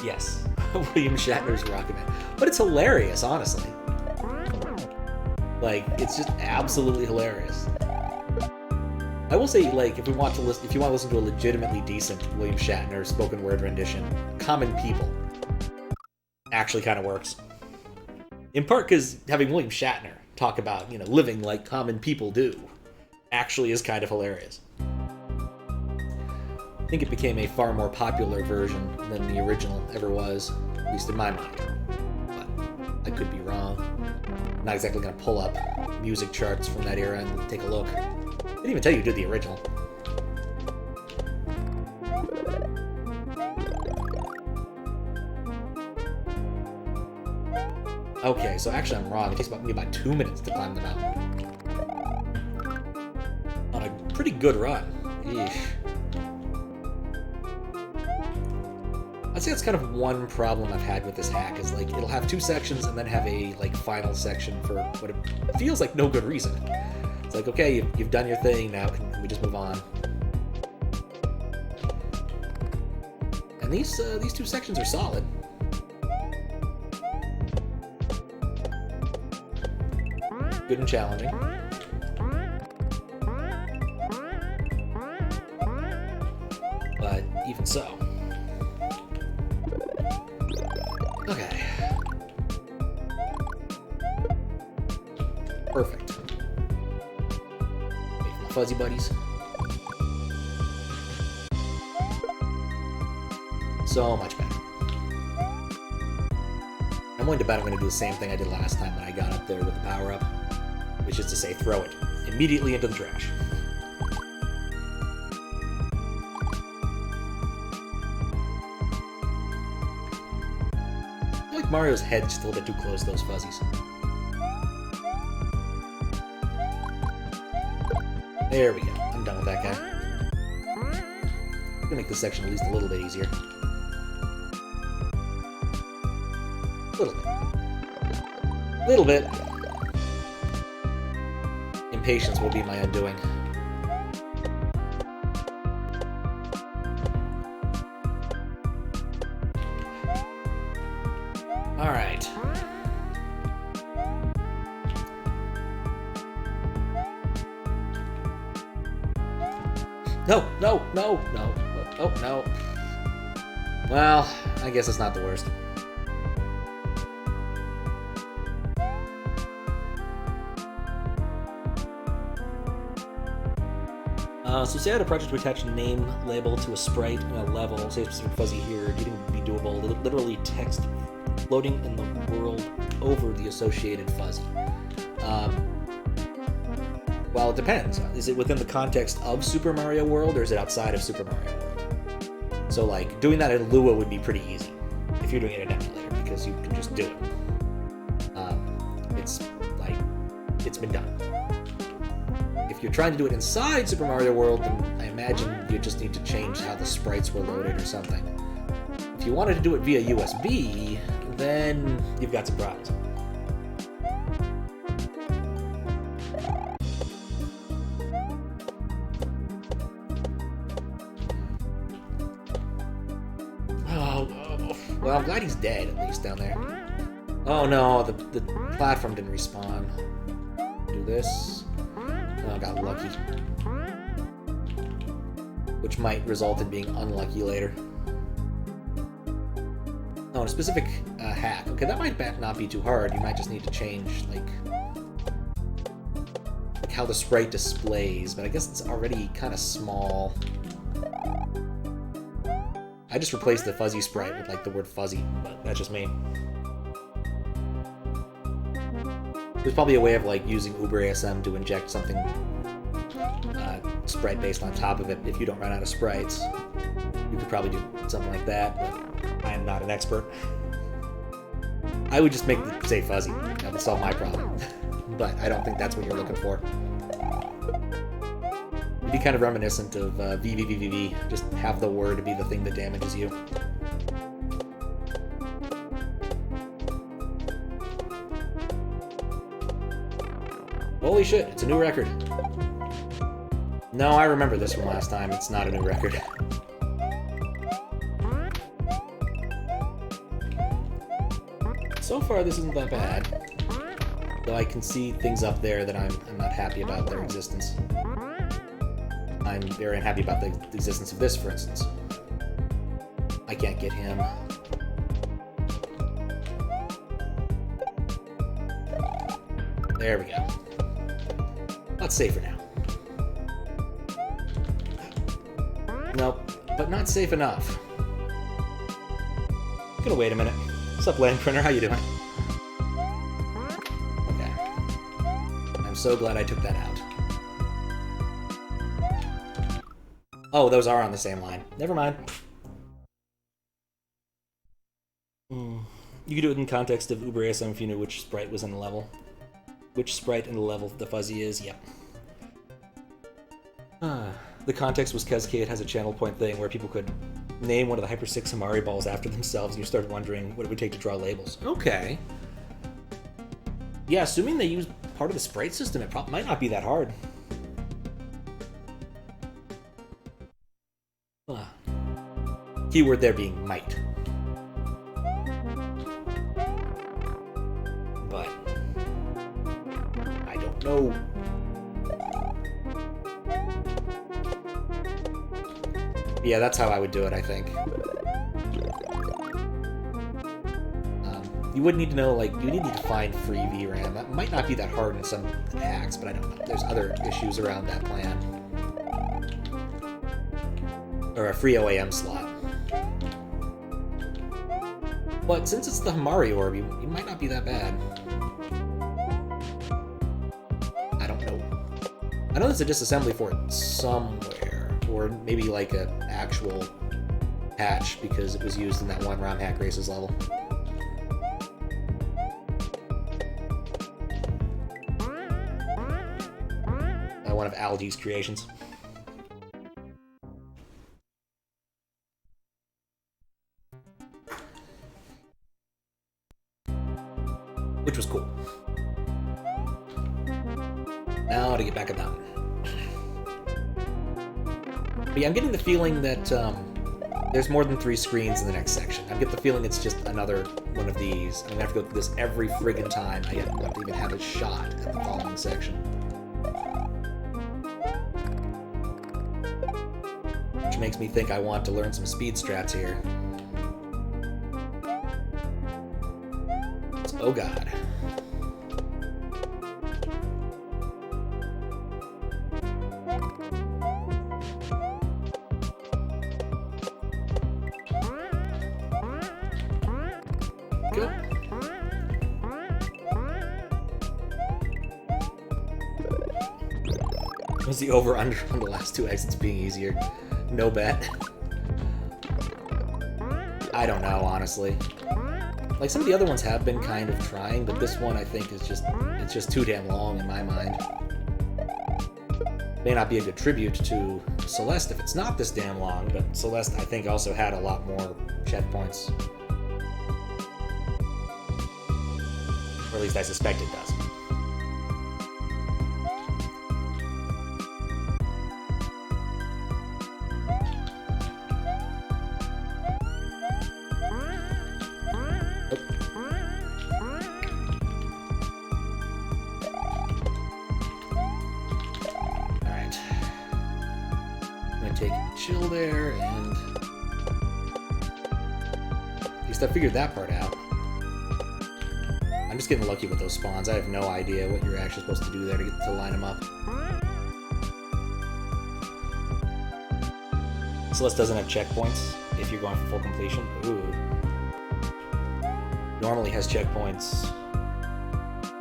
Yes. William Shatner's Rocket Man. But it's hilarious, honestly. Like, it's just absolutely hilarious. I will say, like, if you want to listen to a legitimately decent William Shatner spoken word rendition, Common People actually kind of works. In part because having William Shatner talk about, you know, living like common people do actually is kind of hilarious. I think it became a far more popular version than the original ever was, at least in my mind. But I could be wrong. I'm not exactly going to pull up music charts from that era and take a look. I didn't even tell you who did the original. Okay, so actually I'm wrong. It takes me about 2 minutes to climb the mountain. On a pretty good run. Eesh. I'd say that's kind of one problem I've had with this hack, is like it'll have two sections and then have a like final section for what it feels like no good reason. It's like, okay, you've done your thing, now can we just move on? And these two sections are solid. Good and challenging. even so. Okay. Perfect. Wait for my fuzzy buddies. So much better. I'm willing to bet I'm going to do the same thing I did last time when I got up there with the power-up, which is to say throw it immediately into the trash. I feel like Mario's head's just a little bit too close to those fuzzies. There we go. I'm done with that guy. I'm gonna make this section at least a little bit easier. A little bit. Little bit. Impatience will be my undoing. Alright. No, no, no, no. Oh, no. Well, I guess it's not the worst. So say I had a project to attach a name label to a sprite in a level, say a specific fuzzy here, it would be doable. Literally text floating in the world over the associated fuzzy. Well, it depends. Is it within the context of Super Mario World, or is it outside of Super Mario World? So, like, doing that in Lua would be pretty easy if you're doing it in an emulator, because you can just do it. It's been done. If you're trying to do it inside Super Mario World, then I imagine you just need to change how the sprites were loaded or something. If you wanted to do it via USB, then you've got some problems. Well, I'm glad he's dead, at least, down there. Oh no, the platform didn't respawn. Do this. Oh, I got lucky. Which might result in being unlucky later. Oh, and a specific hack. Okay, that might not be too hard. You might just need to change, like how the sprite displays, but I guess it's already kind of small. I just replaced the fuzzy sprite with, like, the word fuzzy, but that's just me. There's probably a way of, like, using UberASM to inject something sprite-based on top of it if you don't run out of sprites. You could probably do something like that, but I am not an expert. I would just make it say fuzzy. That would solve my problem. But I don't think that's what you're looking for. It'd be kind of reminiscent of VVVVV. Just have the word be the thing that damages you. Holy shit, it's a new record. No, I remember this from last time. It's not a new record. So far, this isn't that bad. Though I can see things up there that I'm not happy about their existence. I'm very unhappy about the existence of this, for instance. I can't get him. There we go. That's safer now. Nope, but not safe enough. Gonna wait a minute. What's up, Land Printer? How you doing? Okay. I'm so glad I took that out. Oh, those are on the same line. Never mind. You could do it in context of UberASM if you knew which sprite was in the level. Which sprite in the level the fuzzy is, yep. The context was Kezkate has a channel point thing where people could name one of the Hyper 6 Hamari balls after themselves, and you started wondering what it would take to draw labels. Okay. Yeah, assuming they use part of the sprite system, it might not be that hard. Keyword there being might. But I don't know. Yeah, that's how I would do it, I think. You would need to know, like, you need to find free VRAM. That might not be that hard in some hacks, but I don't know. There's other issues around that plan. Or a free OAM slot. But since it's the Hamari Orb, you might not be that bad. I don't know. I know there's a disassembly for it somewhere. Or maybe like an actual patch, because it was used in that one ROM Hack Races level. One of Aldi's creations. Which was cool. Now to get back up down. But yeah, I'm getting the feeling that there's more than 3 screens in the next section. I get the feeling it's just another one of these. I'm gonna have to go through this every friggin' time I want to even have a shot at the following section. Which makes me think I want to learn some speed strats here. Oh god. Go. Was the over-under on the last 2 exits being easier? No bet. I don't know, honestly. Like, some of the other ones have been kind of trying, but this one I think is just, it's just too damn long in my mind. May not be a good tribute to Celeste if it's not this damn long, but Celeste I think also had a lot more checkpoints. Or at least I suspect it does. I figured that part out. I'm just getting lucky with those spawns. I have no idea what you're actually supposed to do there to line them up. Celeste doesn't have checkpoints if you're going for full completion. Ooh. Normally has checkpoints.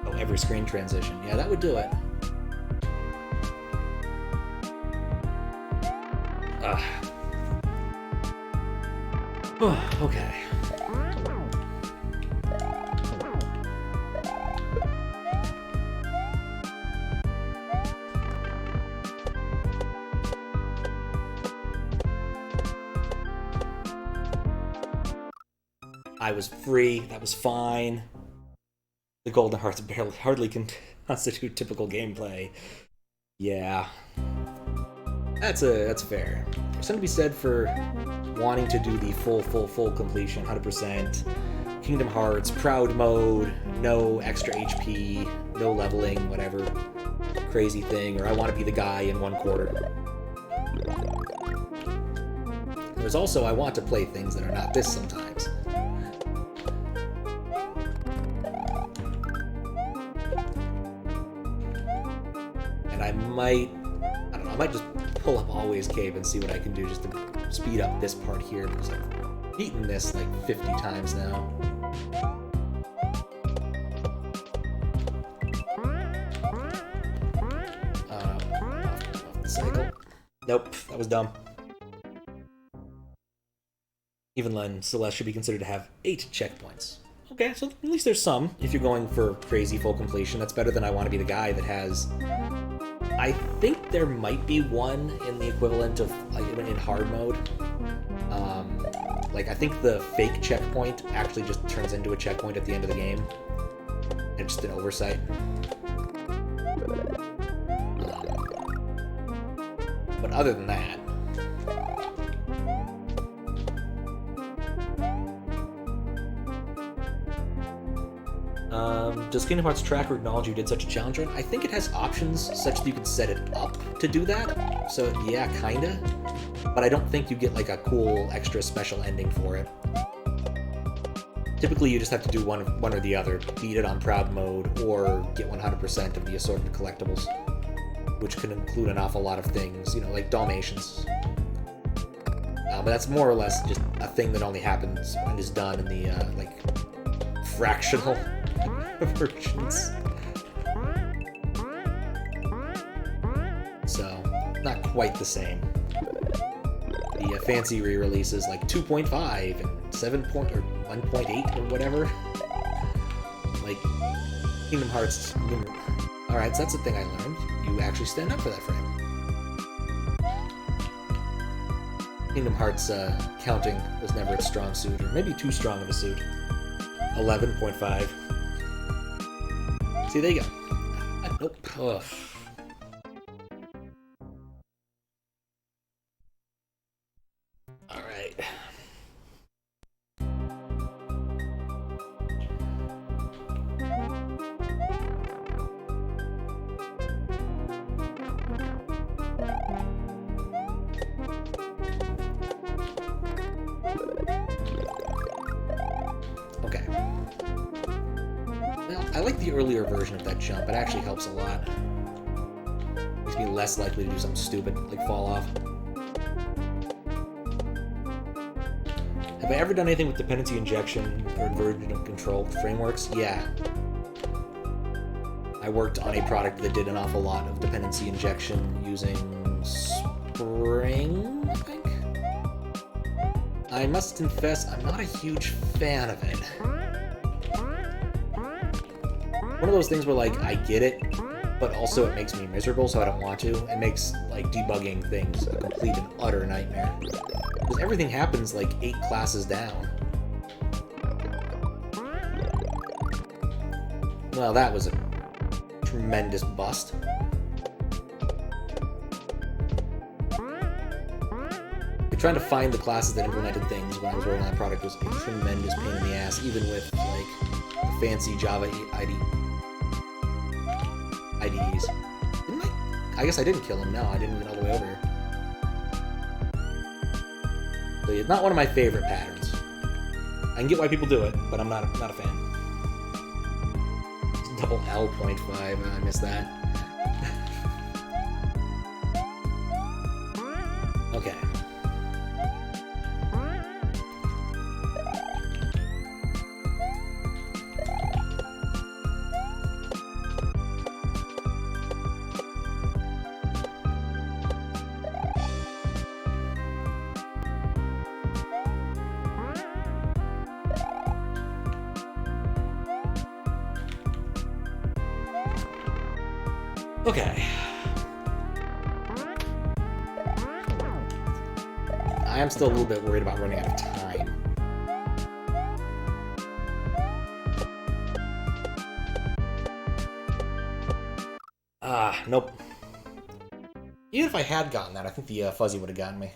Oh, every screen transition. Yeah, that would do it. Okay. I was free. That was fine. The Golden Hearts hardly constitute typical gameplay. Yeah. That's fair. There's something to be said for wanting to do the full completion, 100%. Kingdom Hearts, Proud Mode, no extra HP, no leveling, whatever crazy thing, or I want to be the guy in 1/4. There's also I want to play things that are not this sometimes. And I might just pull up Always Cave and see what I can do just to speed up this part here, because I've beaten this like 50 times now. Off the cycle. Nope, that was dumb. Even then, Celeste should be considered to have 8 checkpoints. Okay, so at least there's some, if you're going for crazy full completion. That's better than I Want to Be the Guy that has... I think there might be one in the equivalent of, like, in hard mode. Like, I think the fake checkpoint actually just turns into a checkpoint at the end of the game. It's just an oversight. But other than that... does Kingdom Hearts Tracker acknowledge you did such a challenge run? I think it has options such that you can set it up to do that. So yeah, kinda. But I don't think you get like a cool extra special ending for it. Typically, you just have to do one or the other. Beat it on Proud Mode, or get 100% of the assorted collectibles, which can include an awful lot of things, you know, like Dalmatians. But that's more or less just a thing that only happens and is done in the, like, fractional versions. So, not quite the same. The fancy re-releases like 2.5 and 7 point or 1.8 or whatever. Like Kingdom Hearts. Alright, so that's the thing I learned. You actually stand up for that frame. Kingdom Hearts counting was never its strong suit, or maybe too strong of a suit. 11.5. See, there you go. Nope. Ugh. Alright. Okay. Well, I like the earlier version of that jump. It actually helps a lot. Makes me less likely to do something stupid, like fall off. Have I ever done anything with dependency injection or inversion control frameworks? Yeah. I worked on a product that did an awful lot of dependency injection using Spring, I think? I must confess, I'm not a huge fan of it. One of those things where, like, I get it, but also it makes me miserable, so I don't want to. It makes, like, debugging things a complete and utter nightmare. Because everything happens, like, 8 classes down. Well, that was a tremendous bust. Trying to find the classes that implemented things when I was working on that product was a tremendous pain in the ass, even with, like, the fancy Java IDEs. Didn't I guess I didn't kill him, no, I didn't get all the way over here. So it's not one of my favorite patterns. I can get why people do it, but I'm not a fan. It's double L.5, I missed that. Okay. Okay. I am still a little bit worried about running out of time. Nope. Even if I had gotten that, I think the fuzzy would have gotten me.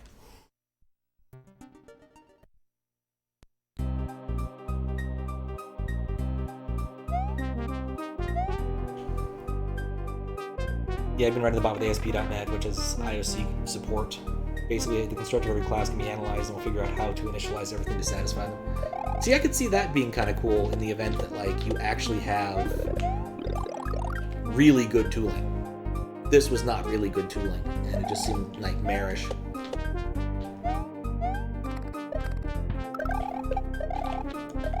Yeah, I've been writing the bot with ASP.NET, which is IOC support. Basically, the constructor of every class can be analyzed, and we'll figure out how to initialize everything to satisfy them. See, I could see that being kind of cool in the event that, like, you actually have really good tooling. This was not really good tooling, and it just seemed nightmarish.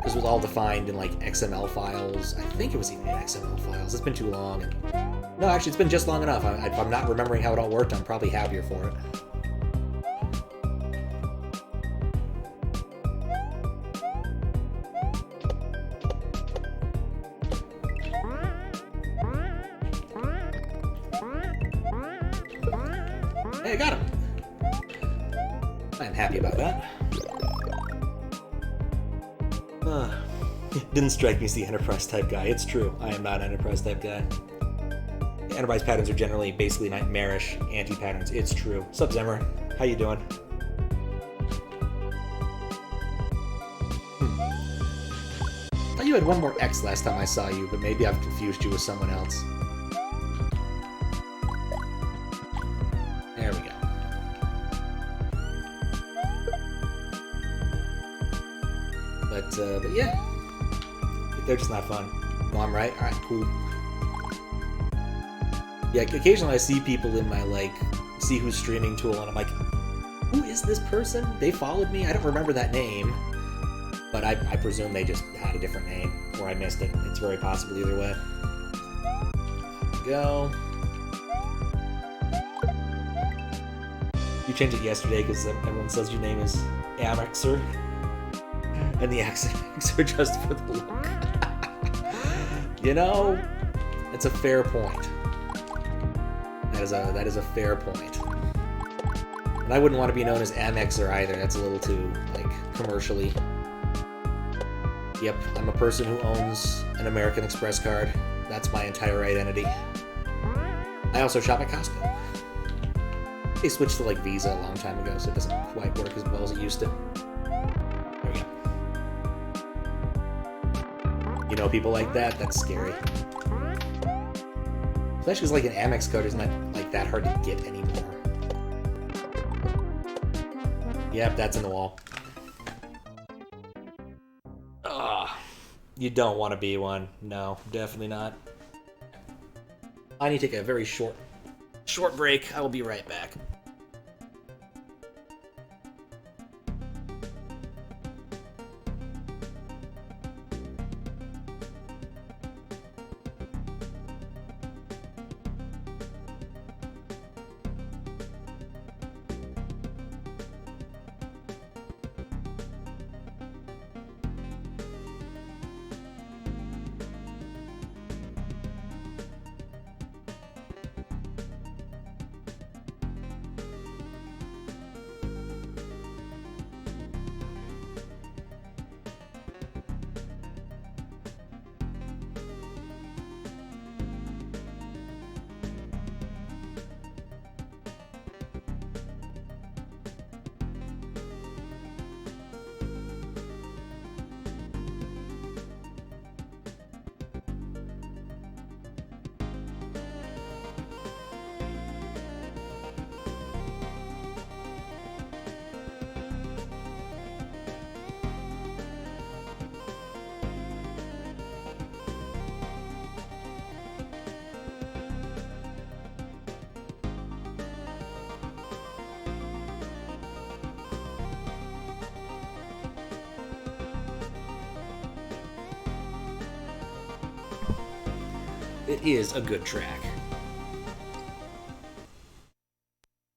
This was all defined in, like, XML files. I think it was even in XML files. It's been too long. And... No, actually, it's been just long enough. If I'm not remembering how it all worked, I'm probably happier for it. Hey, I got him! I'm happy about that. Didn't strike me as the enterprise type guy. It's true. I am not an enterprise type guy. Enterprise patterns are generally basically nightmarish anti-patterns. It's true. Sup, Zemmer? How you doing? Thought you you had one more X last time I saw you, but maybe I've confused you with someone else. There we go. But yeah. They're just not fun. No, I'm right? Alright, cool. Yeah, occasionally I see people in my, like, see who's streaming tool, and I'm like, who is this person? They followed me? I don't remember that name. But I presume they just had a different name, or I missed it. It's very possible either way. There we go. You changed it yesterday because everyone says your name is Xamexer. And the accents are just for the look. You know, it's a fair point. That is a fair point. And I wouldn't want to be known as Xamexer either. That's a little too, like, commercially. Yep, I'm a person who owns an American Express card. That's my entire identity. I also shop at Costco. They switched to, like, Visa a long time ago, so it doesn't quite work as well as it used to. There we go. You know people like that? That's scary. Especially because, like, an Amex card is not, like, that hard to get anymore. Yep, that's in the wall. You don't want to be one. No, definitely not. I need to take a very short break. I will be right back. It is a good track.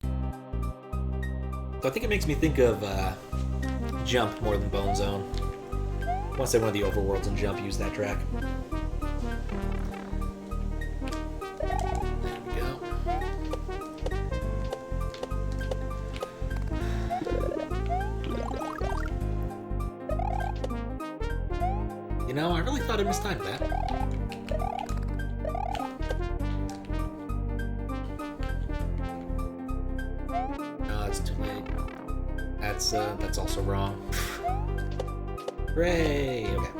So I think it makes me think of Jump more than Bone Zone. I want to say one of the overworlds in Jump used that track. There we go. You know, I really thought I mistimed that. That's also wrong. Hooray! Okay.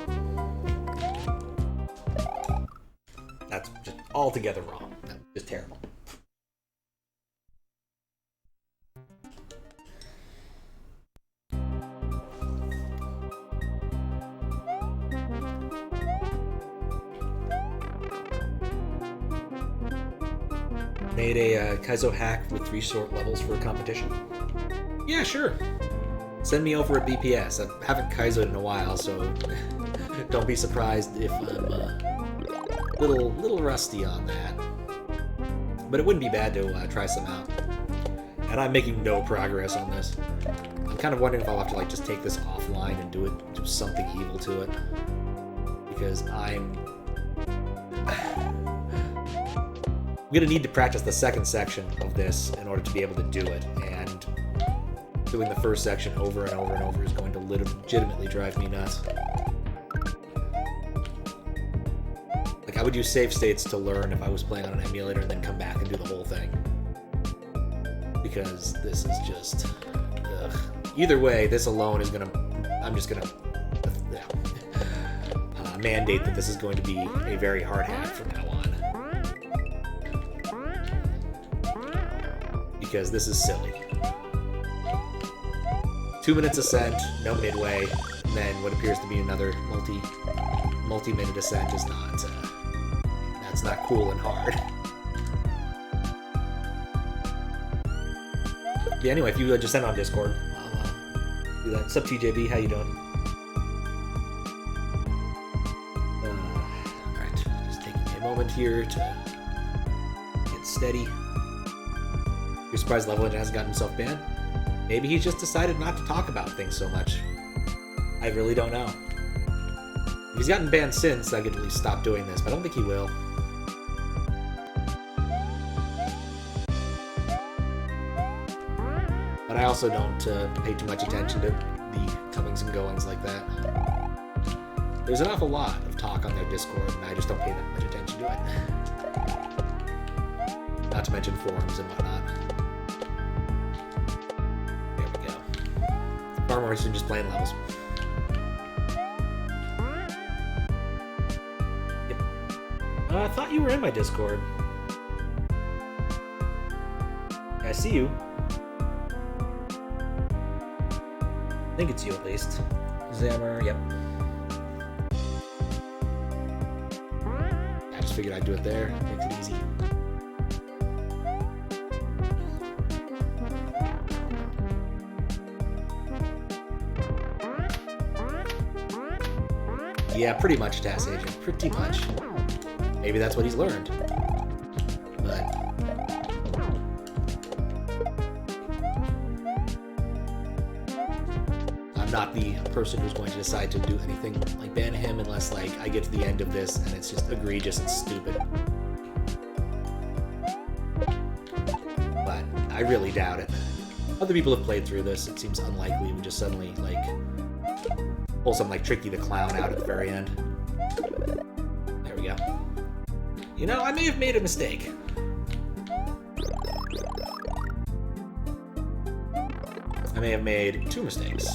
That's just altogether wrong. That's just terrible. Made a Kaizo hack with 3 short levels for a competition. Yeah, sure. Send me over a BPS. I haven't Kaizoed in a while, so don't be surprised if I'm a little rusty on that. But it wouldn't be bad to try some out. And I'm making no progress on this. I'm kind of wondering if I'll have to like just take this offline and do something evil to it. Because I'm gonna need to practice the second section of this in order to be able to do it, and doing the first section over and over and over is going to legitimately drive me nuts. Like, I would use save states to learn if I was playing on an emulator and then come back and do the whole thing. Because this is just... Ugh. Either way, this alone is gonna... I'm just gonna... Yeah. mandate that this is going to be a very hard hack from now on. Because this is silly. 2 minutes ascent, no midway, and then what appears to be another multi-minute ascent is not, that's not cool and hard. Yeah, anyway, if you just send on Discord, I'll do that. What's up, TJB? How you doing? Alright, just taking a moment here to get steady. You're surprised levelengine hasn't gotten himself banned? Maybe he's just decided not to talk about things so much. I really don't know. If he's gotten banned since, I could at least stop doing this, but I don't think he will. But I also don't pay too much attention to the comings and goings like that. There's an awful lot of talk on their Discord, and I just don't pay that much attention to it. Not to mention forums and whatnot. There we go. Far more interested in just playing levels. Yep. I thought you were in my Discord. I see you. I think it's you at least. Xamexer, yep. I just figured I'd do it there. Makes it easy. Yeah, pretty much, Task Agent. Pretty much. Maybe that's what he's learned. But I'm not the person who's going to decide to do anything like ban him unless like I get to the end of this and it's just egregious and stupid. But I really doubt it. Other people have played through this. It seems unlikely we just suddenly like pull some like Tricky the Clown out at the very end. There we go. You know, I may have made a mistake. I may have made 2 mistakes.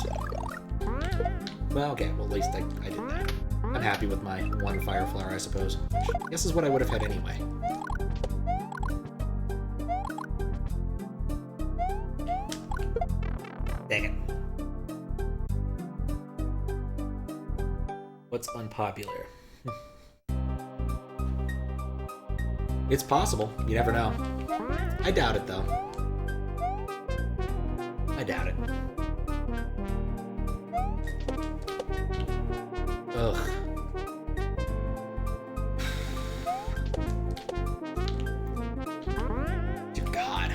Well, okay, well at least I did that. I'm happy with my 1 Fire Flower, I suppose. Which I guess is what I would have had anyway. Dang it. What's unpopular? It's possible. You never know. I doubt it, though. I doubt it. Ugh. Dear God.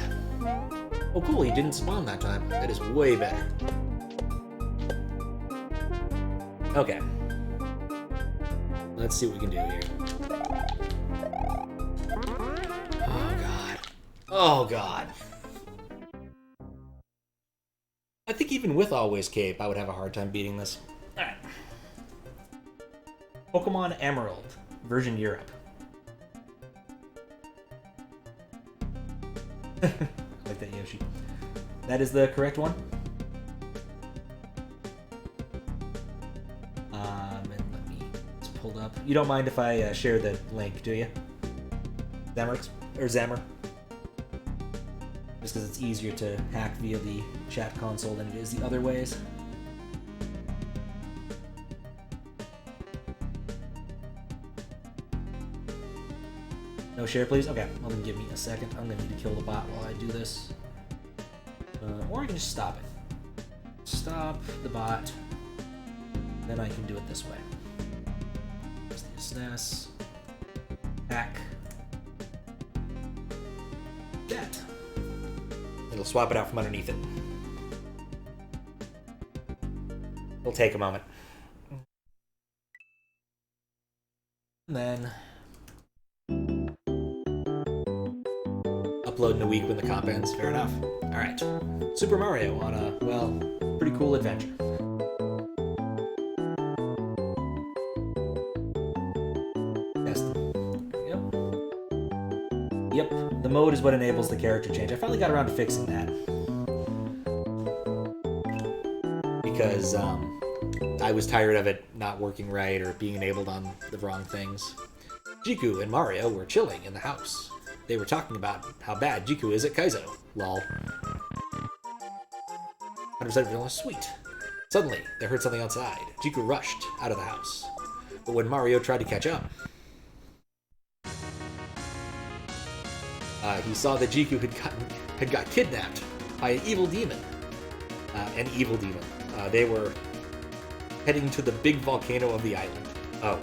Oh, cool. He didn't spawn that time. That is way better. Okay. Let's see what we can do here. Oh, God. Oh, God. I think even with Always Cape, I would have a hard time beating this. Alright. Pokemon Emerald, version Europe. I like that, Yoshi. That is the correct one. And let me... It's pulled up. You don't mind if I share the link, do you? Xamexer? Just because it's easier to hack via the chat console than it is the other ways. No share, please? Okay, well then give me a second. I'm gonna need to kill the bot while I do this. Or I can just stop it. Stop the bot. Then I can do it this way. There's the SNES. Hack. That. It'll swap it out from underneath it. It'll take a moment. And then upload in a week when the comp ends. Fair enough. Alright. Super Mario on a, well, pretty cool adventure. Yep, the mode is what enables the character change. I finally got around to fixing that. Because, I was tired of it not working right or being enabled on the wrong things. Jiku and Mario were chilling in the house. They were talking about how bad Jiku is at Kaizo. Lol. 100% vanilla sweet. Suddenly, they heard something outside. Jiku rushed out of the house. But when Mario tried to catch up, he saw that Jiku had got kidnapped by an evil demon. They were heading to the big volcano of the island. Oh.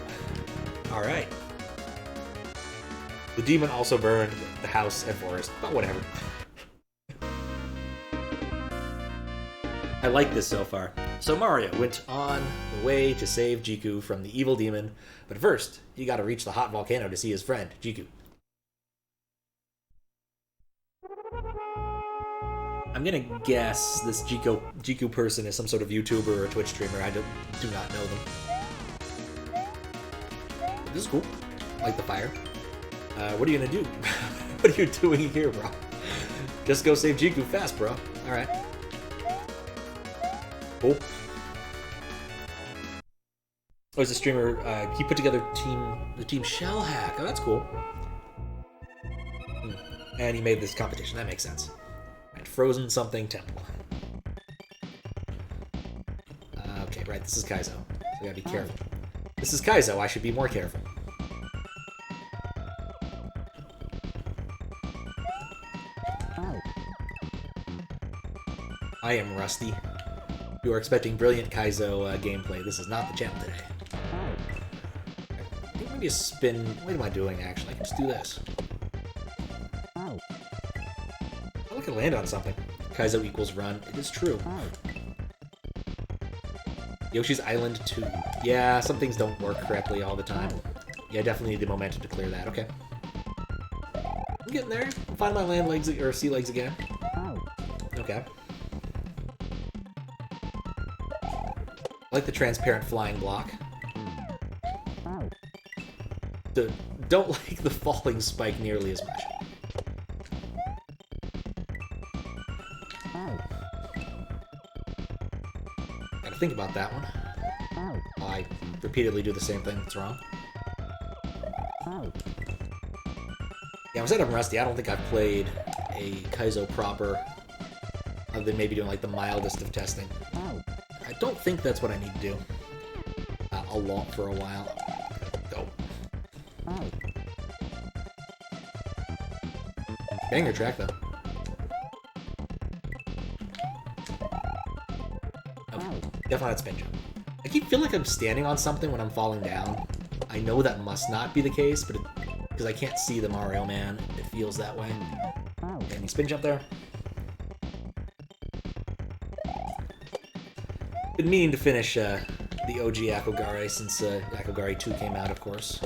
Alright. The demon also burned the house and forest, but whatever. I like this so far. So Mario went on the way to save Jiku from the evil demon, but first, you gotta reach the hot volcano to see his friend, Jiku. I'm gonna guess this Jiku person is some sort of YouTuber or a Twitch streamer. I do not know them. This is cool. I like the fire. What are you gonna do? What are you doing here, bro? Just go save Jiku fast, bro. Alright. Cool. Oh, he's a streamer. He put together the team Shell Hack. Oh, that's cool. And he made this competition. That makes sense. Right, Frozen something temple. Okay, right. This is Kaizo. So I gotta be careful. This is Kaizo. I should be more careful. I am rusty. You are expecting brilliant Kaizo gameplay. This is not the channel today. I think maybe a spin. What am I doing, actually? I can just do this. I can land on something. Kaizo equals run. It is true. Yoshi's Island 2. Yeah, some things don't work correctly all the time. Yeah, I definitely need the momentum to clear that. Okay. I'm getting there. I'm finding my land legs, or sea legs again. Okay. I like the transparent flying block. Don't like the falling spike nearly as much. Gotta think about that one. I repeatedly do the same thing that's wrong. Yeah, I said I'm rusty. I don't think I've played a Kaizo proper, other than maybe doing like the mildest of testing. I don't think that's what I need to do a lot for a while. Go. Banger track, though. Okay. Definitely not spin jump. I keep feeling like I'm standing on something when I'm falling down. I know that must not be the case, but because I can't see the Mario Man, it feels that way. Okay, any spin jump there? Been meaning to finish the OG Akogare since Akogare 2 came out, of course.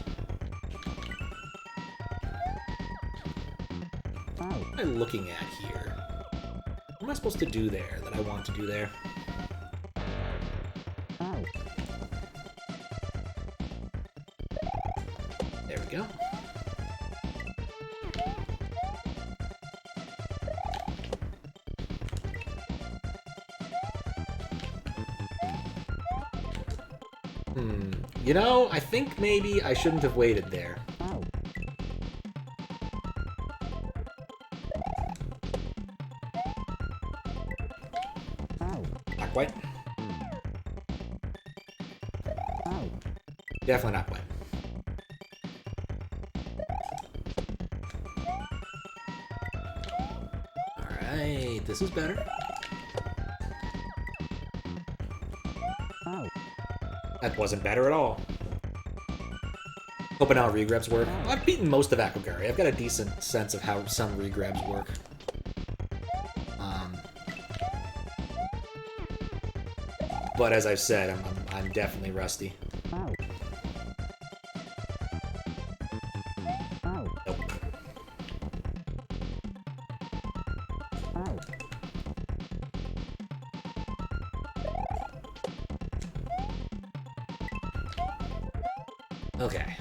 What am I looking at here? What am I supposed to do there that I want to do there? There we go. You know, I think maybe I shouldn't have waited there. Not quite. Definitely not quite. Alright, this is better. That wasn't better at all. Hoping how regrabs work. Well, I've beaten most of Akogare. I've got a decent sense of how some regrabs work. But as I've said, I'm definitely rusty. Nope. Okay.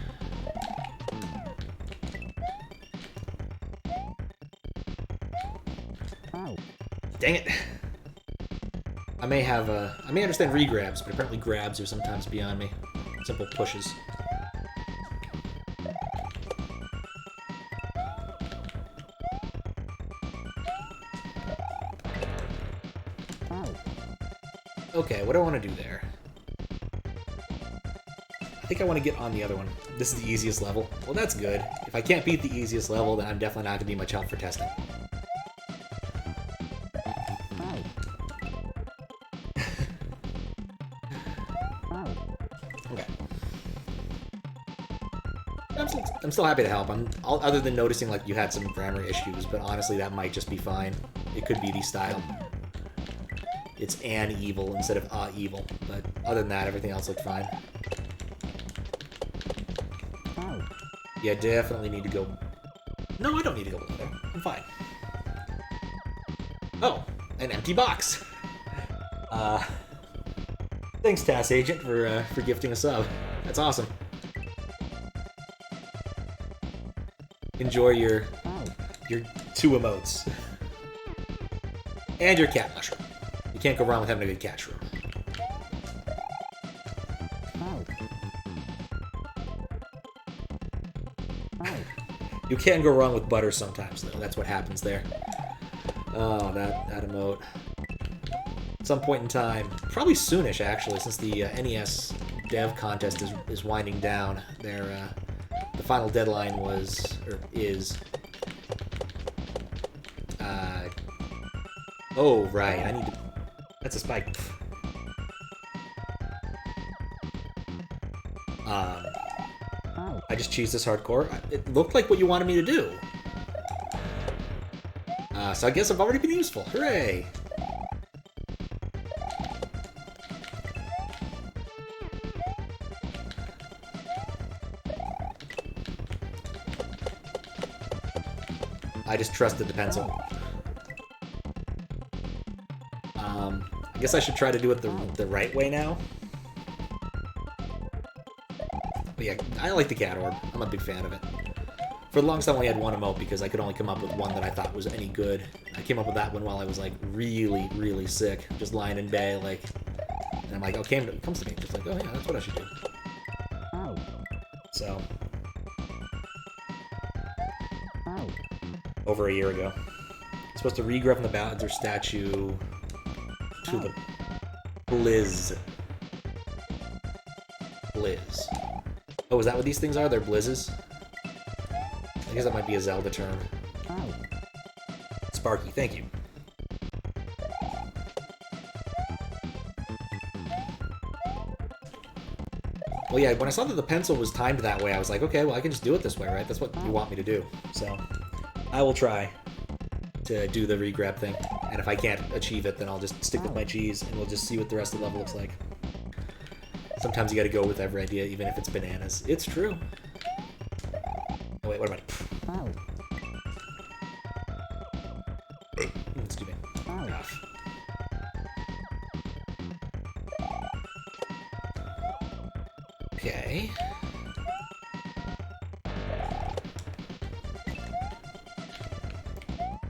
Dang it. I may understand regrabs, but apparently grabs are sometimes beyond me. Simple pushes. Okay, what do I want to do there? I think I want to get on the other one. This is the easiest level. Well, that's good. If I can't beat the easiest level, then I'm definitely not going to be much help for testing. Okay. I'm still happy to help. Other than noticing like you had some grammar issues, but honestly, that might just be fine. It could be the style. It's an evil instead of a evil, but other than that, everything else looked fine. Yeah, definitely need to go... No, I don't need to go below there. I'm fine. Oh, an empty box! Thanks, TAS Agent, for gifting a sub. That's awesome. Enjoy your 2 emotes. And your cat mushroom. You can't go wrong with having a good cat shroom. You can go wrong with butter sometimes, though. That's what happens there. Oh, that emote. At some point in time, probably soonish, actually, since the NES dev contest is winding down. The final deadline was, or is... oh, right, I need to... That's a spike. I just cheesed this hardcore. It looked like what you wanted me to do. So I guess I've already been useful. Hooray! I just trusted the pencil. I guess I should try to do it the right way now. But yeah, I like the cat orb. I'm a big fan of it. For the longest time, I only had one emote because I could only come up with one that I thought was any good. I came up with that one while I was like really, really sick, just lying in bed, like. And I'm like, okay, it comes to me, just like, oh yeah, that's what I should do. So, over a year ago, I'm supposed to regrab from the Bowser statue to the Blizz. Oh, is that what these things are? They're blizzes? I guess that might be a Zelda term. Sparky, thank you. Well, yeah, when I saw that the pencil was timed that way, I was like, okay, well, I can just do it this way, right? That's what you want me to do. So, I will try to do the regrab thing. And if I can't achieve it, then I'll just stick with my cheese, and we'll just see what the rest of the level looks like. Sometimes you gotta go with every idea, even if it's bananas. It's true. Oh, wait, what am I? That's too bad. Enough. Okay.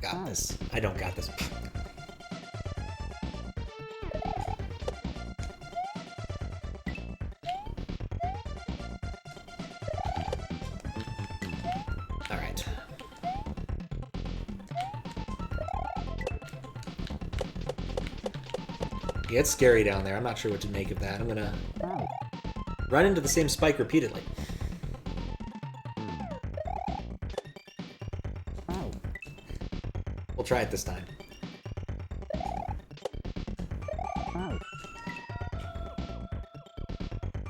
Got this. I don't got this. Yeah, it's scary down there. I'm not sure what to make of that. I'm gonna run into the same spike repeatedly. We'll try it this time.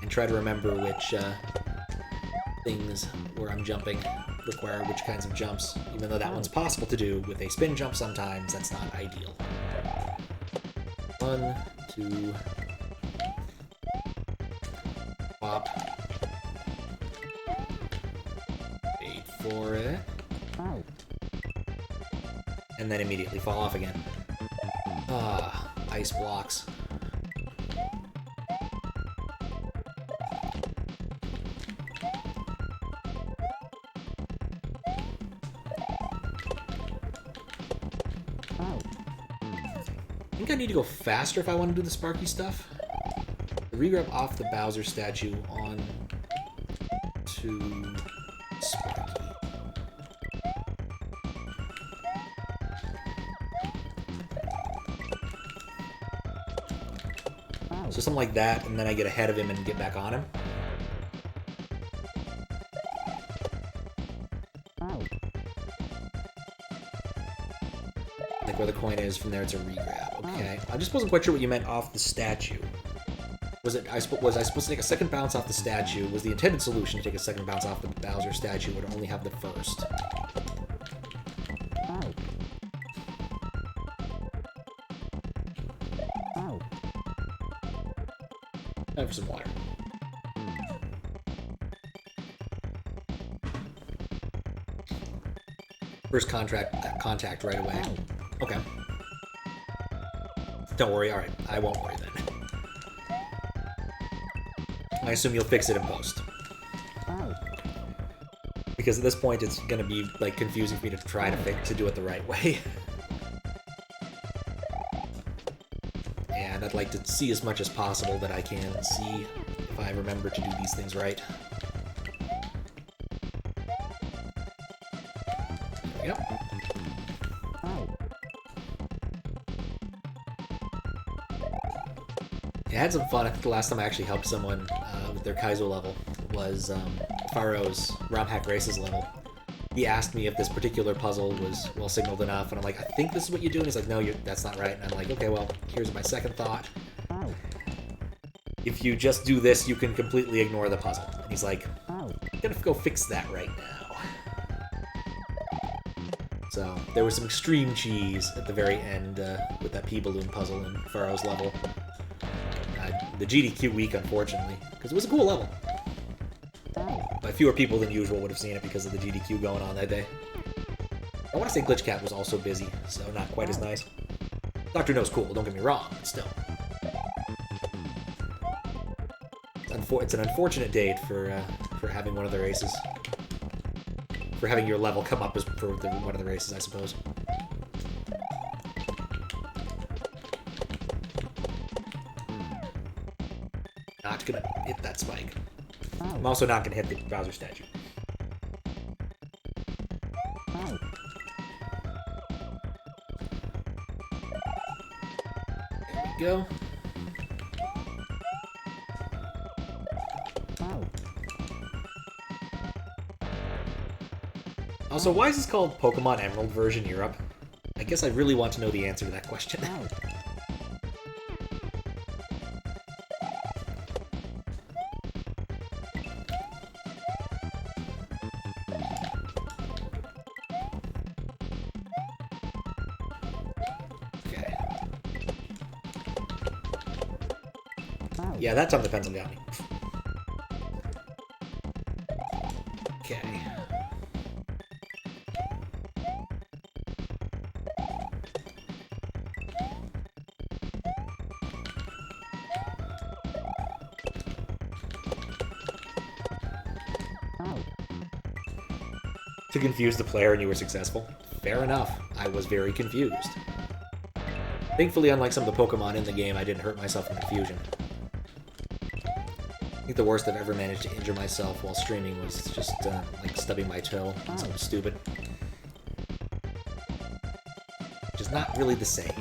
And try to remember which things where I'm jumping require which kinds of jumps. Even though that one's possible to do with a spin jump sometimes, that's not ideal. 1, 2, pop, wait for it, and then immediately fall off again. Ah, ice blocks. I think I need to go faster if I want to do the Sparky stuff. The regrab off the Bowser statue on to Sparky. So something like that, and then I get ahead of him and get back on him. Like where the coin is, from there it's a regrab. Okay. I just wasn't quite sure what you meant off the statue. Was I supposed to take a second bounce off the statue? Was the intended solution to take a second bounce off the Bowser statue, or to only have the first? Time for some water. First contact right away. Okay. Don't worry, alright. I won't worry then. I assume you'll fix it in post. Because at this point it's gonna be like confusing for me to try to do it the right way. And I'd like to see as much as possible that I can see if I remember to do these things right. There we go. I had some fun. I think the last time I actually helped someone with their Kaizo level was Faro's ROM Hack Races level. He asked me if this particular puzzle was well signaled enough, and I'm like, I think this is what you do, and he's like, no, that's not right. And I'm like, okay, well, here's my second thought. If you just do this, you can completely ignore the puzzle. And he's like, I'm gonna go fix that right now. So there was some extreme cheese at the very end with that pea balloon puzzle in Faro's level. The GDQ week, unfortunately, because it was a cool level. But fewer people than usual would have seen it because of the GDQ going on that day. I want to say Glitch Cat was also busy, so not quite as nice. Dr. No's cool, don't get me wrong, but still. It's an unfortunate date for having one of the races. For having your level come up as for one of the races, I suppose. Not gonna hit that spike. I'm also not gonna hit the Bowser statue. There we go. Also, why is this called Pokemon Emerald version Europe? I guess I really want to know the answer to that question. Yeah, that time the pencil got me. Okay. To confuse the player and you were successful? Fair enough. I was very confused. Thankfully, unlike some of the Pokemon in the game, I didn't hurt myself from confusion. I think the worst I've ever managed to injure myself while streaming was just, like, stubbing my toe on something stupid. Which is not really the same.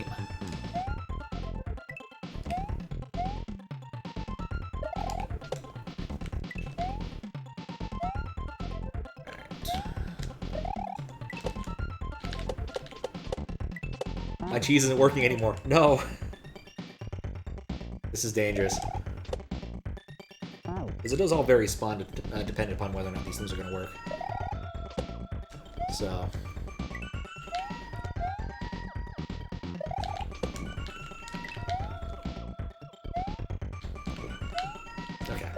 Alright. My cheese isn't working anymore. No! This is dangerous. Because it does all very dependent upon whether or not these things are going to work. So... okay.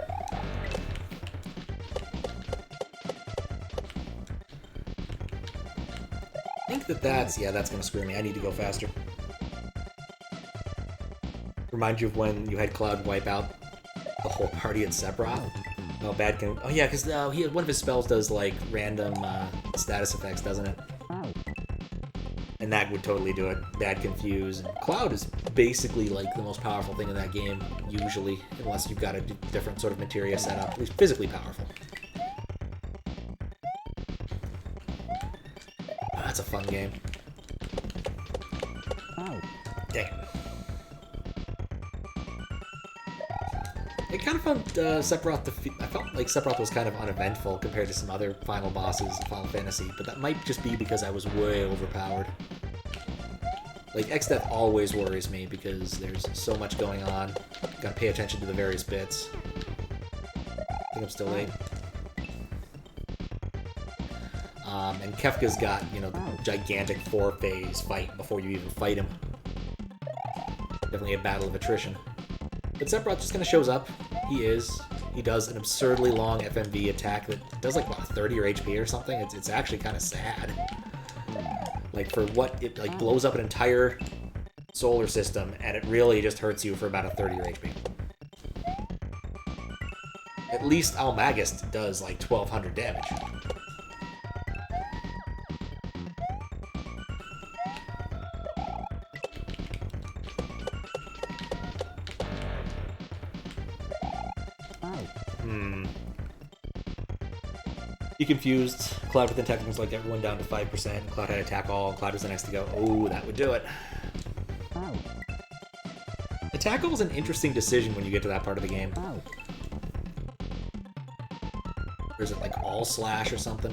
I think that's... yeah, that's going to screw me. I need to go faster. Remind you of when you had Cloud wipe out the whole party at Sephiroth. Oh, bad can... oh, yeah, because one of his spells does, like, random status effects, doesn't it? And that would totally do it. Bad Confuse. And Cloud is basically like the most powerful thing in that game, usually, unless you've got a different sort of materia setup, at least physically powerful. Oh, that's a fun game. Oh. Dang it. I kind of found Sephiroth I felt like Sephiroth was kind of uneventful compared to some other final bosses in Final Fantasy, but that might just be because I was way overpowered. Like, X-Death always worries me because there's so much going on. Gotta pay attention to the various bits. I think I'm still late. And Kefka's got, you know, the gigantic 4-phase fight before you even fight him. Definitely a battle of attrition. But Sephiroth just kind of shows up. He does an absurdly long FMV attack that does like, what, 30 your HP or something? It's actually kind of sad. Like, for what, it like blows up an entire solar system, and it really just hurts you for about a 30 your HP. At least Almagest does like 1200 damage. Be confused. Cloud within technicals like everyone down to 5%. Cloud had attack all. Cloud was the next to go. Oh, that would do it. Oh. Attack all is an interesting decision when you get to that part of the game. Oh. Or is it like all slash or something?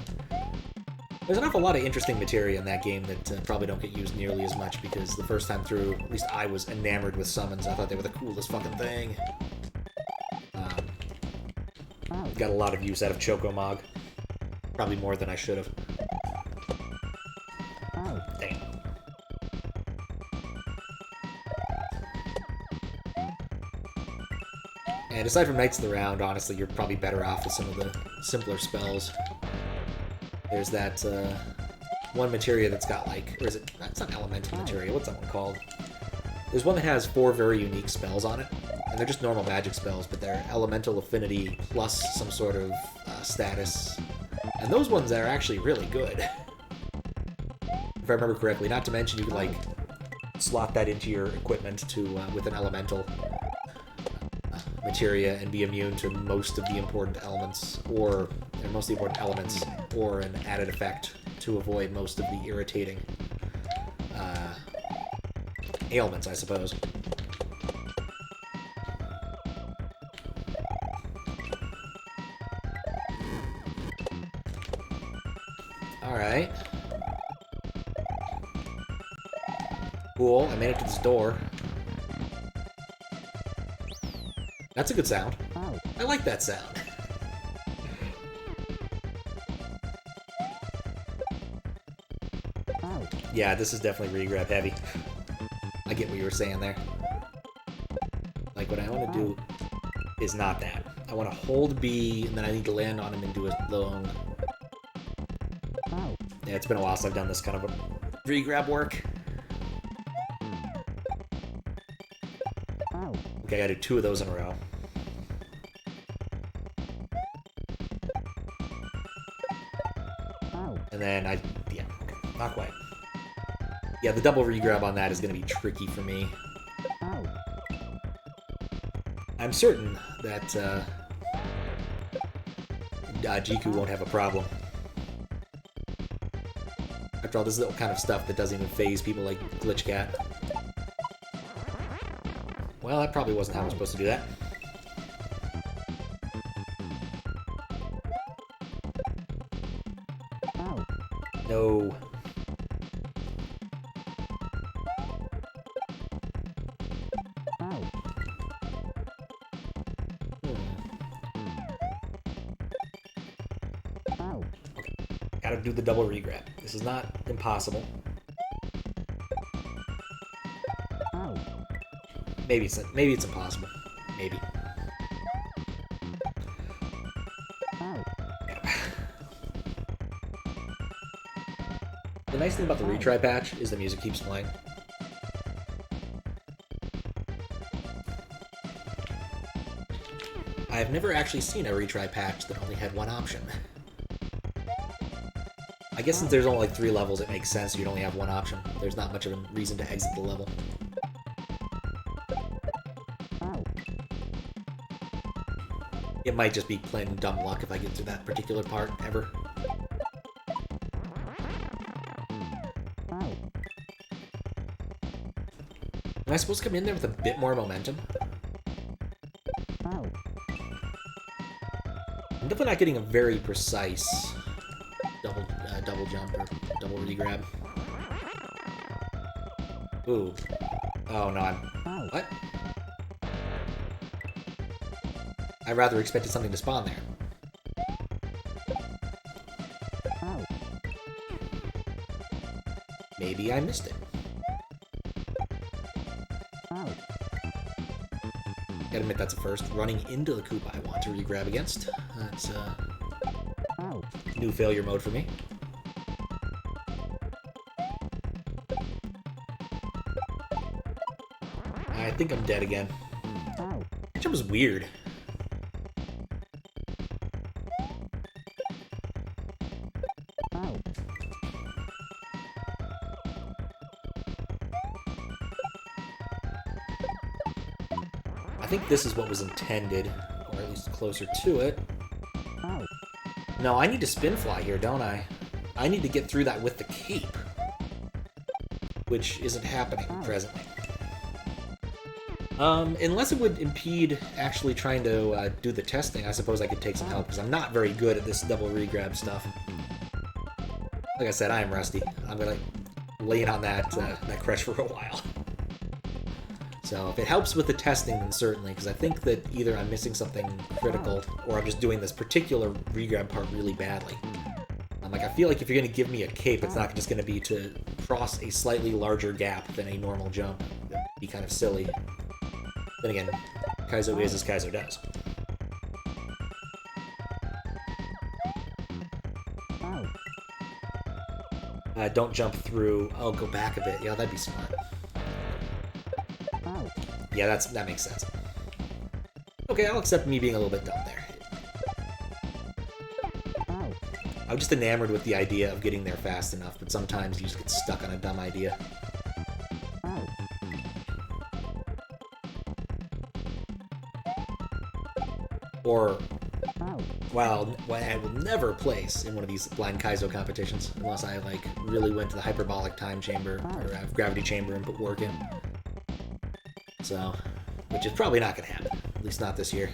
There's an awful lot of interesting materia in that game that probably don't get used nearly as much because the first time through, at least I was enamored with summons. I thought they were the coolest fucking thing. Got a lot of use out of Choco-Mog. Probably more than I should have. Oh. Dang. And aside from Knights of the Round, honestly, you're probably better off with some of the simpler spells. There's that one materia that's got like, or is it? That's not elemental materia. What's that one called? There's one that has 4 very unique spells on it, and they're just normal magic spells, but they're elemental affinity plus some sort of status. And those ones are actually really good. If I remember correctly. Not to mention you can, like, slot that into your equipment to with an elemental materia and be immune to most of the important elements, or most of the important elements, or an added effect to avoid most of the irritating ailments, I suppose. Alright. Cool, I made it to this door. That's a good sound. Oh. I like that sound. Oh. Yeah, this is definitely regrab heavy. I get what you were saying there. Like, what I want to do is not that. I want to hold B, and then I need to land on him and do a long... Oh. Yeah, it's been a while since I've done this kind of a regrab work. Oh. Okay, I gotta do 2 of those in a row. Oh. And then yeah, okay, not quite. Yeah, the double regrab on that is gonna be tricky for me. Oh. I'm certain that Jiku won't have a problem. After all, this is the kind of stuff that doesn't even faze people like Glitchcat. Well, that probably wasn't how I was supposed to do that. Oh. No. Oh. Oh. Gotta do the double regrab. This is not impossible. Oh. Maybe it's impossible. Maybe. Oh. The nice thing about the retry patch is the music keeps playing. I've never actually seen a retry patch that only had one option. I guess since there's only like 3 levels, it makes sense you'd only have one option. There's not much of a reason to exit the level. It might just be plain dumb luck if I get through that particular part ever. Am I supposed to come in there with a bit more momentum? I'm definitely not getting a very precise double jump or double regrab. Ooh. Oh no, what? I rather expected something to spawn there. Maybe I missed it. Gotta admit that's a first. Running into the Koopa I want to regrab against. That's new failure mode for me. I think I'm dead again. That jump was weird. I think this is what was intended, or at least closer to it. No, I need to spin fly here, don't I? I need to get through that with the cape, which isn't happening presently. Unless it would impede actually trying to do the testing, I suppose I could take some help, because I'm not very good at this double regrab stuff. Like I said, I am rusty. I'm gonna lean on that crutch for a while. So if it helps with the testing, then certainly, because I think that either I'm missing something critical, or I'm just doing this particular regrab part really badly. Like, I feel like if you're going to give me a cape, it's not just going to be to cross a slightly larger gap than a normal jump. That would be kind of silly. Then again, Kaizo is as Kaizo does. Don't jump through. I'll go back a bit. Yeah, that'd be smart. Yeah, that makes sense. Okay, I'll accept me being a little bit dumb there. I'm just enamored with the idea of getting there fast enough, but sometimes you just get stuck on a dumb idea. Or, well, I will never place in one of these blind Kaizo competitions unless I, like, really went to the hyperbolic time chamber, or gravity chamber and put work in. So, which is probably not going to happen. At least not this year.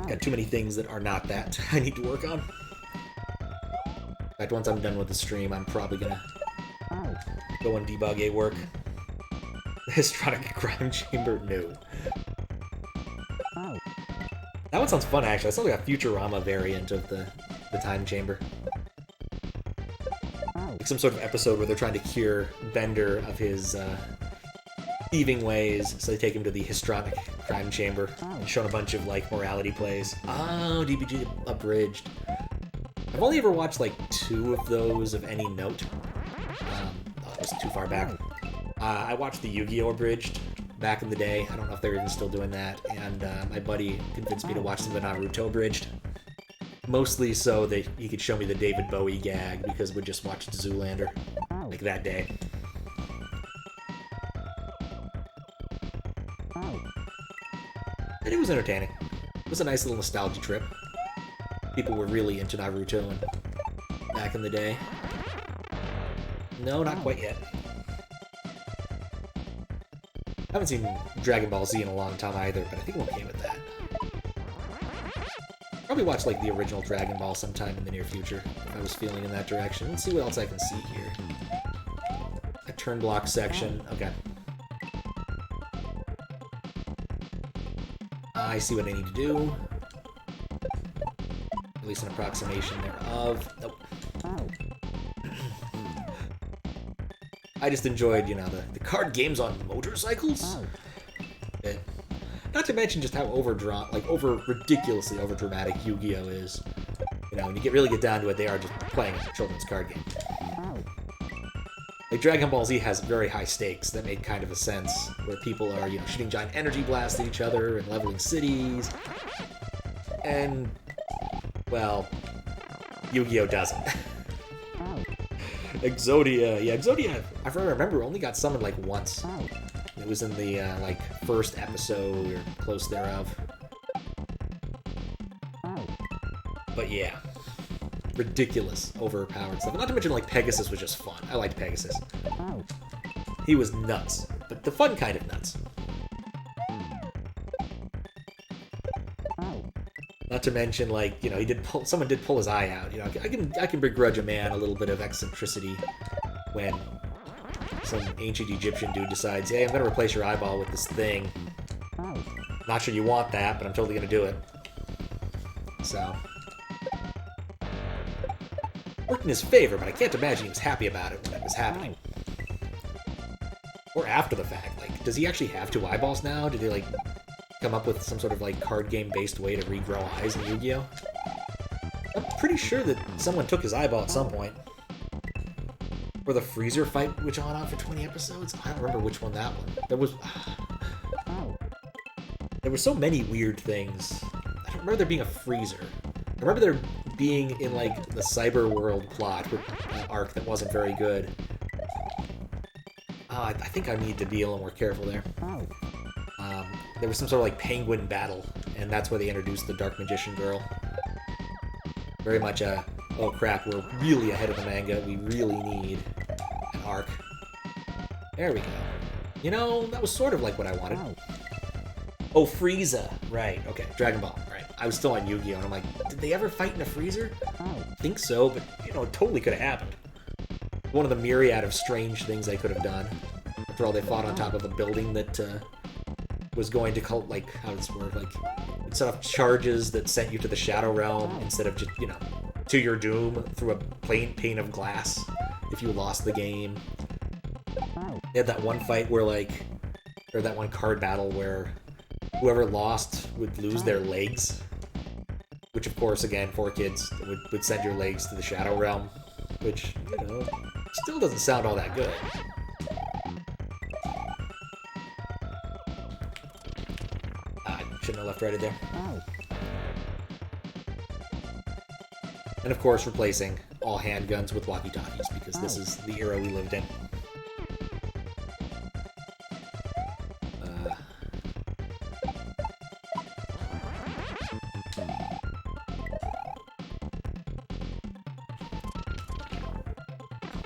Got too many things that are not that I need to work on. In fact, once I'm done with the stream, I'm probably going to go and debug a work. The Histrionic Crime Chamber? No. That one sounds fun, actually. That sounds like a Futurama variant of the time chamber. Like some sort of episode where they're trying to cure Bender of his thieving ways, so they take him to the Histrionic Crime Chamber and show him a bunch of, like, morality plays. Oh, DBG Abridged. I've only ever watched, like, 2 of those of any note. That was too far back. I watched the Yu-Gi-Oh! Abridged back in the day. I don't know if they're even still doing that. And my buddy convinced me to watch some of the Naruto Abridged. Mostly so that he could show me the David Bowie gag, because we'd just watched Zoolander, like, that day. And it was entertaining. It was a nice little nostalgia trip. People were really into Naruto back in the day. No, not quite yet. I haven't seen Dragon Ball Z in a long time either, but I think I'm okay with that. Probably watch, like, the original Dragon Ball sometime in the near future, if I was feeling in that direction. Let's see what else I can see here. A turn block section. Okay. I see what I need to do. At least an approximation thereof. Nope. I just enjoyed, you know, the card games on motorcycles. Not to mention just how overdrawn, like, ridiculously overdramatic Yu-Gi-Oh! Is. You know, when you really get down to it, they are just playing a children's card game. Like, Dragon Ball Z has very high stakes that make kind of a sense, where people are, you know, shooting giant energy blasts at each other and leveling cities. And, well, Yu-Gi-Oh! Doesn't. Exodia. Yeah, Exodia, if I remember, only got summoned like once. Ow. It was in the like first episode or close thereof. Ow. But yeah, ridiculous, overpowered stuff. Not to mention like Pegasus was just fun. I liked Pegasus. Ow. He was nuts, but the fun kind of nuts. Ow. Not to mention, like, you know, someone did pull his eye out. You know, I can begrudge a man a little bit of eccentricity when some ancient Egyptian dude decides, hey, I'm gonna replace your eyeball with this thing. Ow. Not sure you want that, but I'm totally gonna do it. So worked in his favor, but I can't imagine he was happy about it when it was happening. Or after the fact. Like, does he actually have 2 eyeballs now? Did they, like, come up with some sort of, like, card game-based way to regrow eyes in Yu-Gi-Oh? I'm pretty sure that someone took his eyeball at some point. Or the freezer fight, which went on for 20 episodes? I don't remember which one that one. Ow. There were so many weird things. I don't remember there being a freezer. I remember there being in, like, the cyber world plot with arc that wasn't very good. I think I need to be a little more careful there. Ow. There was some sort of like penguin battle, and that's where they introduced the Dark Magician girl. Very much a, oh crap, we're really ahead of the manga, we really need an arc. There we go. You know, that was sort of like what I wanted. Ow. Oh, Frieza! Right, okay, Dragon Ball, right. I was still on Yu-Gi-Oh! And I'm like, did they ever fight in a freezer? Ow. I think so, but, you know, it totally could have happened. One of the myriad of strange things they could have done. After all, they fought on top of a building that was going to like, how does it work? Like, it set off charges that sent you to the Shadow Realm instead of just, you know, to your doom through a pane of glass if you lost the game. Ow. They had that one fight where, like, or that one card battle where whoever lost would lose their legs. Which, of course, again, for kids, would send your legs to the Shadow Realm. Which, you know, still doesn't sound all that good. Shouldn't have left right there. Ow. And of course, replacing all handguns with walkie-talkies, because this is the era we lived in.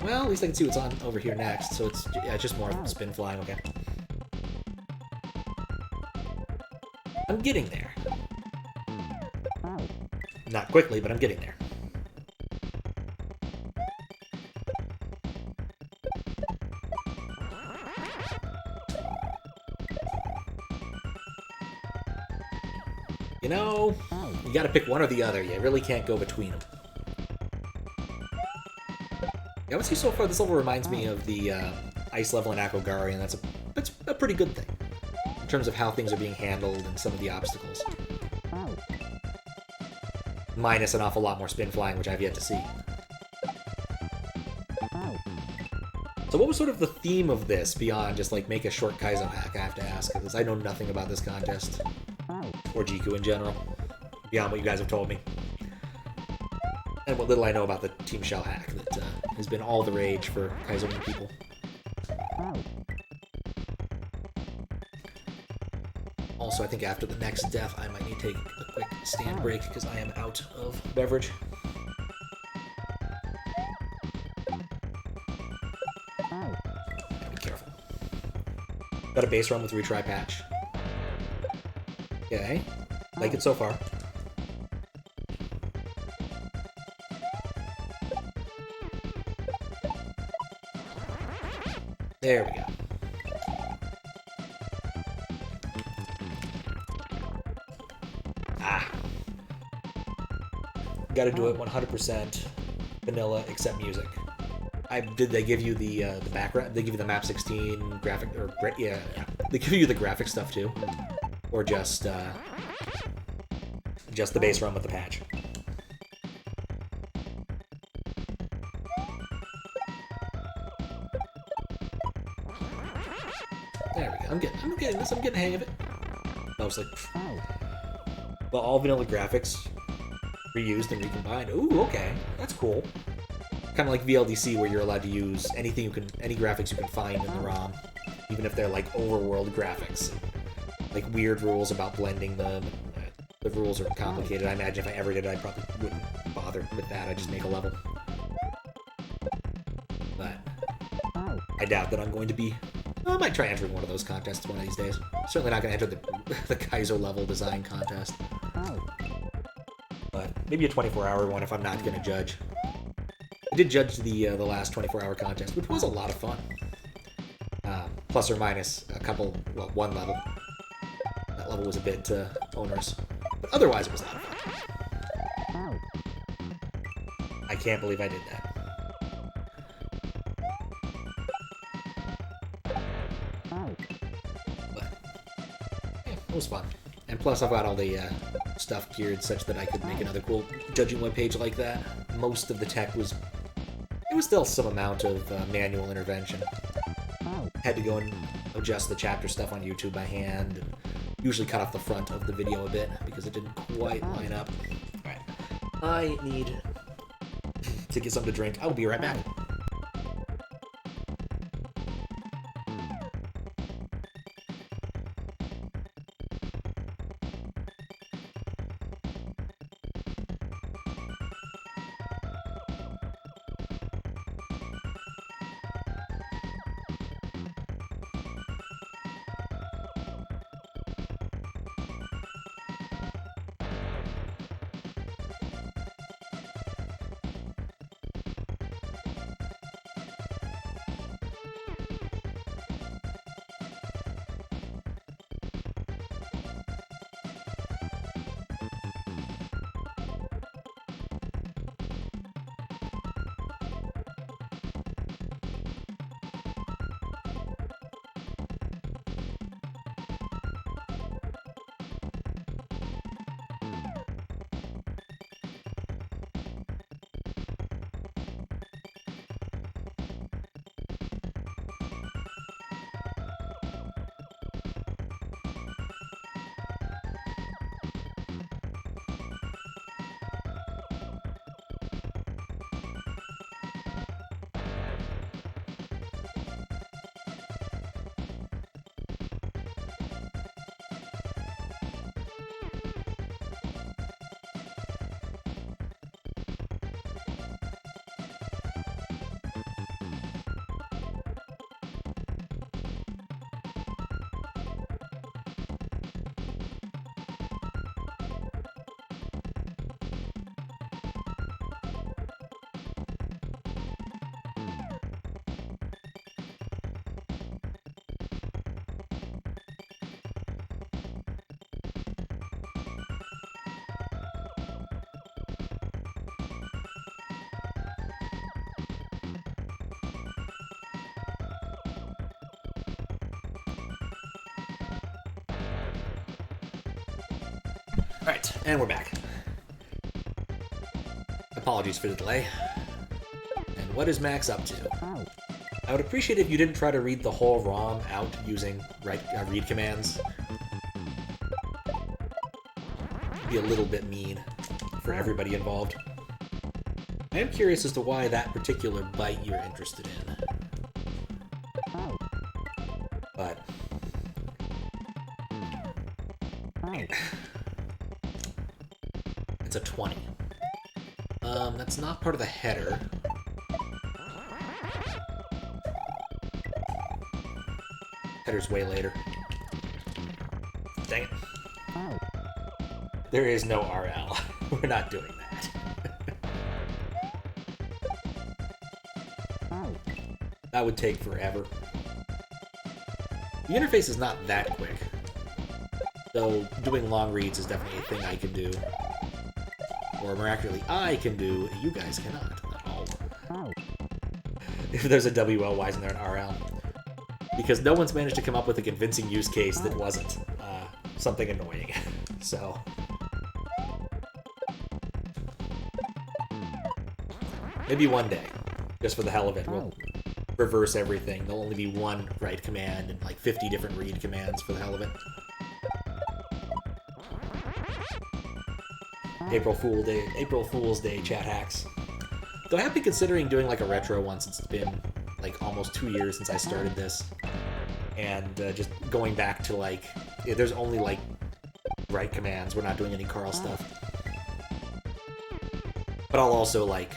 Well, at least I can see what's on over here next, so it's just more spin flying, okay. I'm getting there. Ow. Not quickly, but I'm getting there. You know, you gotta pick one or the other. You really can't go between them. Yeah, I would say so far this level reminds me of the ice level in Akogari, and that's a pretty good thing in terms of how things are being handled and some of the obstacles. Ow. Minus an awful lot more spin flying, which I've yet to see. Ow. So what was sort of the theme of this beyond just like make a short Kaizo hack, I have to ask, because I know nothing about this contest. Ow. Or Jiku in general, beyond what you guys have told me. And what little I know about the Team Shell hack that has been all the rage for Kaizo people. Ow. Also, I think after the next death, I might need to take a quick stand break because I am out of beverage. Ow. Gotta be careful. Got a base run with retry patch. Okay. Like it so far. There we go. Gotta do it 100% vanilla except music. Did they give you the background? They give you the map 16 graphic, or yeah. They give you the graphic stuff too, or just the base run with the patch. There we go. I'm getting this. I'm getting the hang of it. Mostly. Well, all vanilla graphics reused and recombined. Ooh, okay. That's cool. kind of like VLDC, where you're allowed to use any graphics you can find in the ROM, even if they're like overworld graphics, like weird rules about blending them. The rules are complicated. I imagine if I ever did it, I probably wouldn't bother with that. I'd just make a level. But I doubt that I'm going to be... I might try entering one of those contests one of these days. Certainly not going to enter the Kaizo level design contest. But maybe a 24-hour one if I'm not going to judge. I did judge the last 24-hour contest, which was a lot of fun. Plus or minus a couple, well, one level. That level was a bit onerous. But otherwise, it was a lot of fun. I can't believe I did that. But, yeah, it was fun. And plus, I've got all the stuff geared such that I could make another cool judging webpage like that. Most of the tech was... It was still some amount of manual intervention. Had to go and adjust the chapter stuff on YouTube by hand. And usually cut off the front of the video a bit because it didn't quite line up. Alright. I need to get something to drink. I'll be right back. Alright, and we're back. Apologies for the delay. And what is Max up to? I would appreciate if you didn't try to read the whole ROM out using read commands. Be a little bit mean for everybody involved. I am curious as to why that particular byte you're interested in. But... It's a 20. That's not part of the header. Header's way later. Dang it. There is no RL. We're not doing that. That would take forever. The interface is not that quick. Though doing long reads is definitely a thing I can do. Or miraculously, I can do, you guys cannot at all. If there's a WL, why isn't there an RL? Because no one's managed to come up with a convincing use case that wasn't something annoying. So... maybe one day, just for the hell of it, we'll reverse everything. There'll only be one write command and like 50 different read commands for the hell of it. April Fool's Day chat hacks. Though I have been considering doing like a retro one since it's been like almost 2 years since I started this. And just going back to like, there's only like right commands. We're not doing any Carl stuff. But I'll also like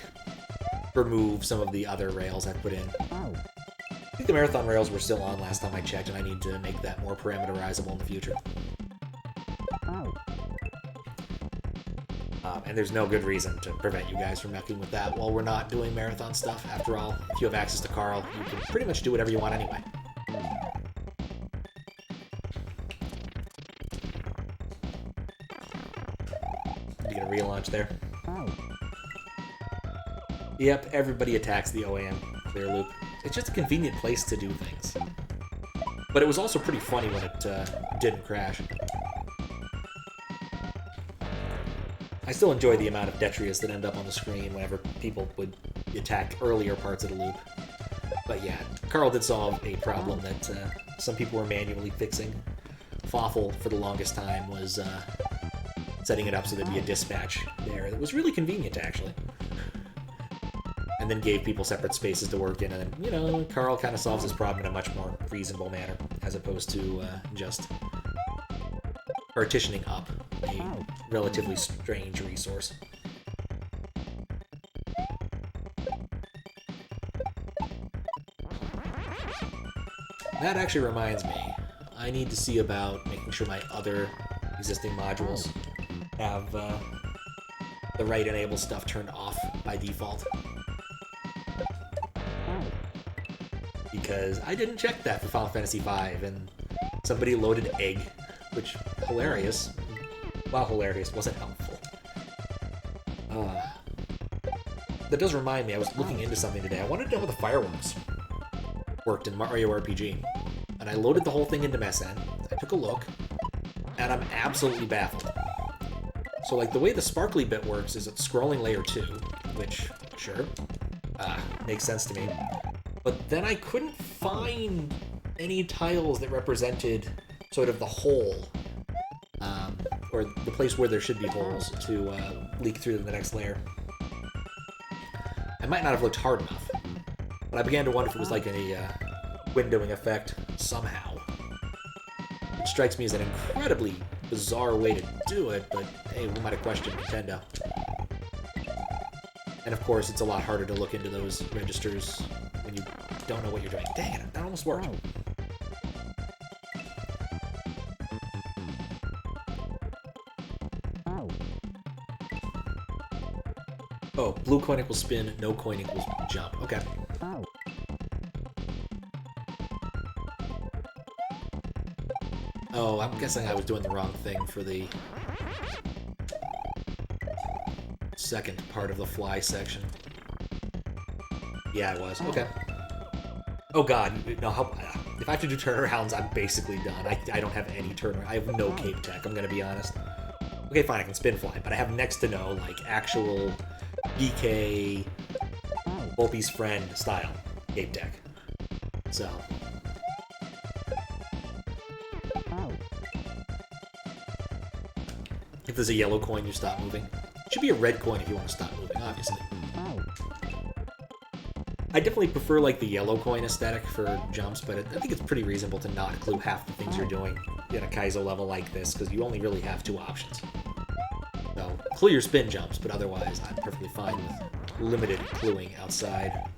remove some of the other rails I put in. I think the marathon rails were still on last time I checked, and I need to make that more parameterizable in the future. And there's no good reason to prevent you guys from messing with that while we're not doing marathon stuff. After all, if you have access to Carl, you can pretty much do whatever you want anyway. You get a relaunch there. Yep, everybody attacks the OAM clear loop. It's just a convenient place to do things. But it was also pretty funny when it didn't crash. I still enjoy the amount of Detrius that end up on the screen whenever people would attack earlier parts of the loop. But yeah, Carl did solve a problem that some people were manually fixing. Fawful, for the longest time, was setting it up so there'd be a dispatch there. That was really convenient, actually. And then gave people separate spaces to work in, and then, you know, Carl kind of solves this problem in a much more reasonable manner, as opposed to just partitioning up a relatively strange resource. That actually reminds me, I need to see about making sure my other existing modules have the right enable stuff turned off by default. Because I didn't check that for Final Fantasy V, and somebody loaded egg, which, hilarious. Well, hilarious, wasn't helpful. That does remind me, I was looking into something today. I wanted to know how the fireworks worked in Mario RPG. And I loaded the whole thing into MSN, I took a look, and I'm absolutely baffled. So, like, the way the sparkly bit works is it's scrolling layer 2, which, sure, makes sense to me. But then I couldn't find any tiles that represented sort of the hole, or the place where there should be holes to leak through to the next layer. I might not have looked hard enough, but I began to wonder if it was like a windowing effect somehow. It strikes me as an incredibly bizarre way to do it, but hey, we might have questioned Nintendo. And of course, it's a lot harder to look into those registers when you don't know what you're doing. Dang it, that almost worked. Oh, blue coin equals spin, no coin equals jump. Okay. Oh, I'm guessing I was doing the wrong thing for the second part of the fly section. Yeah, I was. Okay. Oh god, no, if I have to do turnarounds, I'm basically done. I don't have any turnaround. I have no cape tech, I'm gonna be honest. Okay, fine, I can spin fly, but I have next to no, like, actual BK Volpe's friend style cape tech. So. If there's a yellow coin, you stop moving. It should be a red coin if you want to stop moving, obviously. I definitely prefer, like, the yellow coin aesthetic for jumps, but I think it's pretty reasonable to not clue half the things you're doing in a Kaizo level like this, because you only really have 2 options. So, clue your spin jumps, but otherwise, I'm perfectly fine with limited cluing outside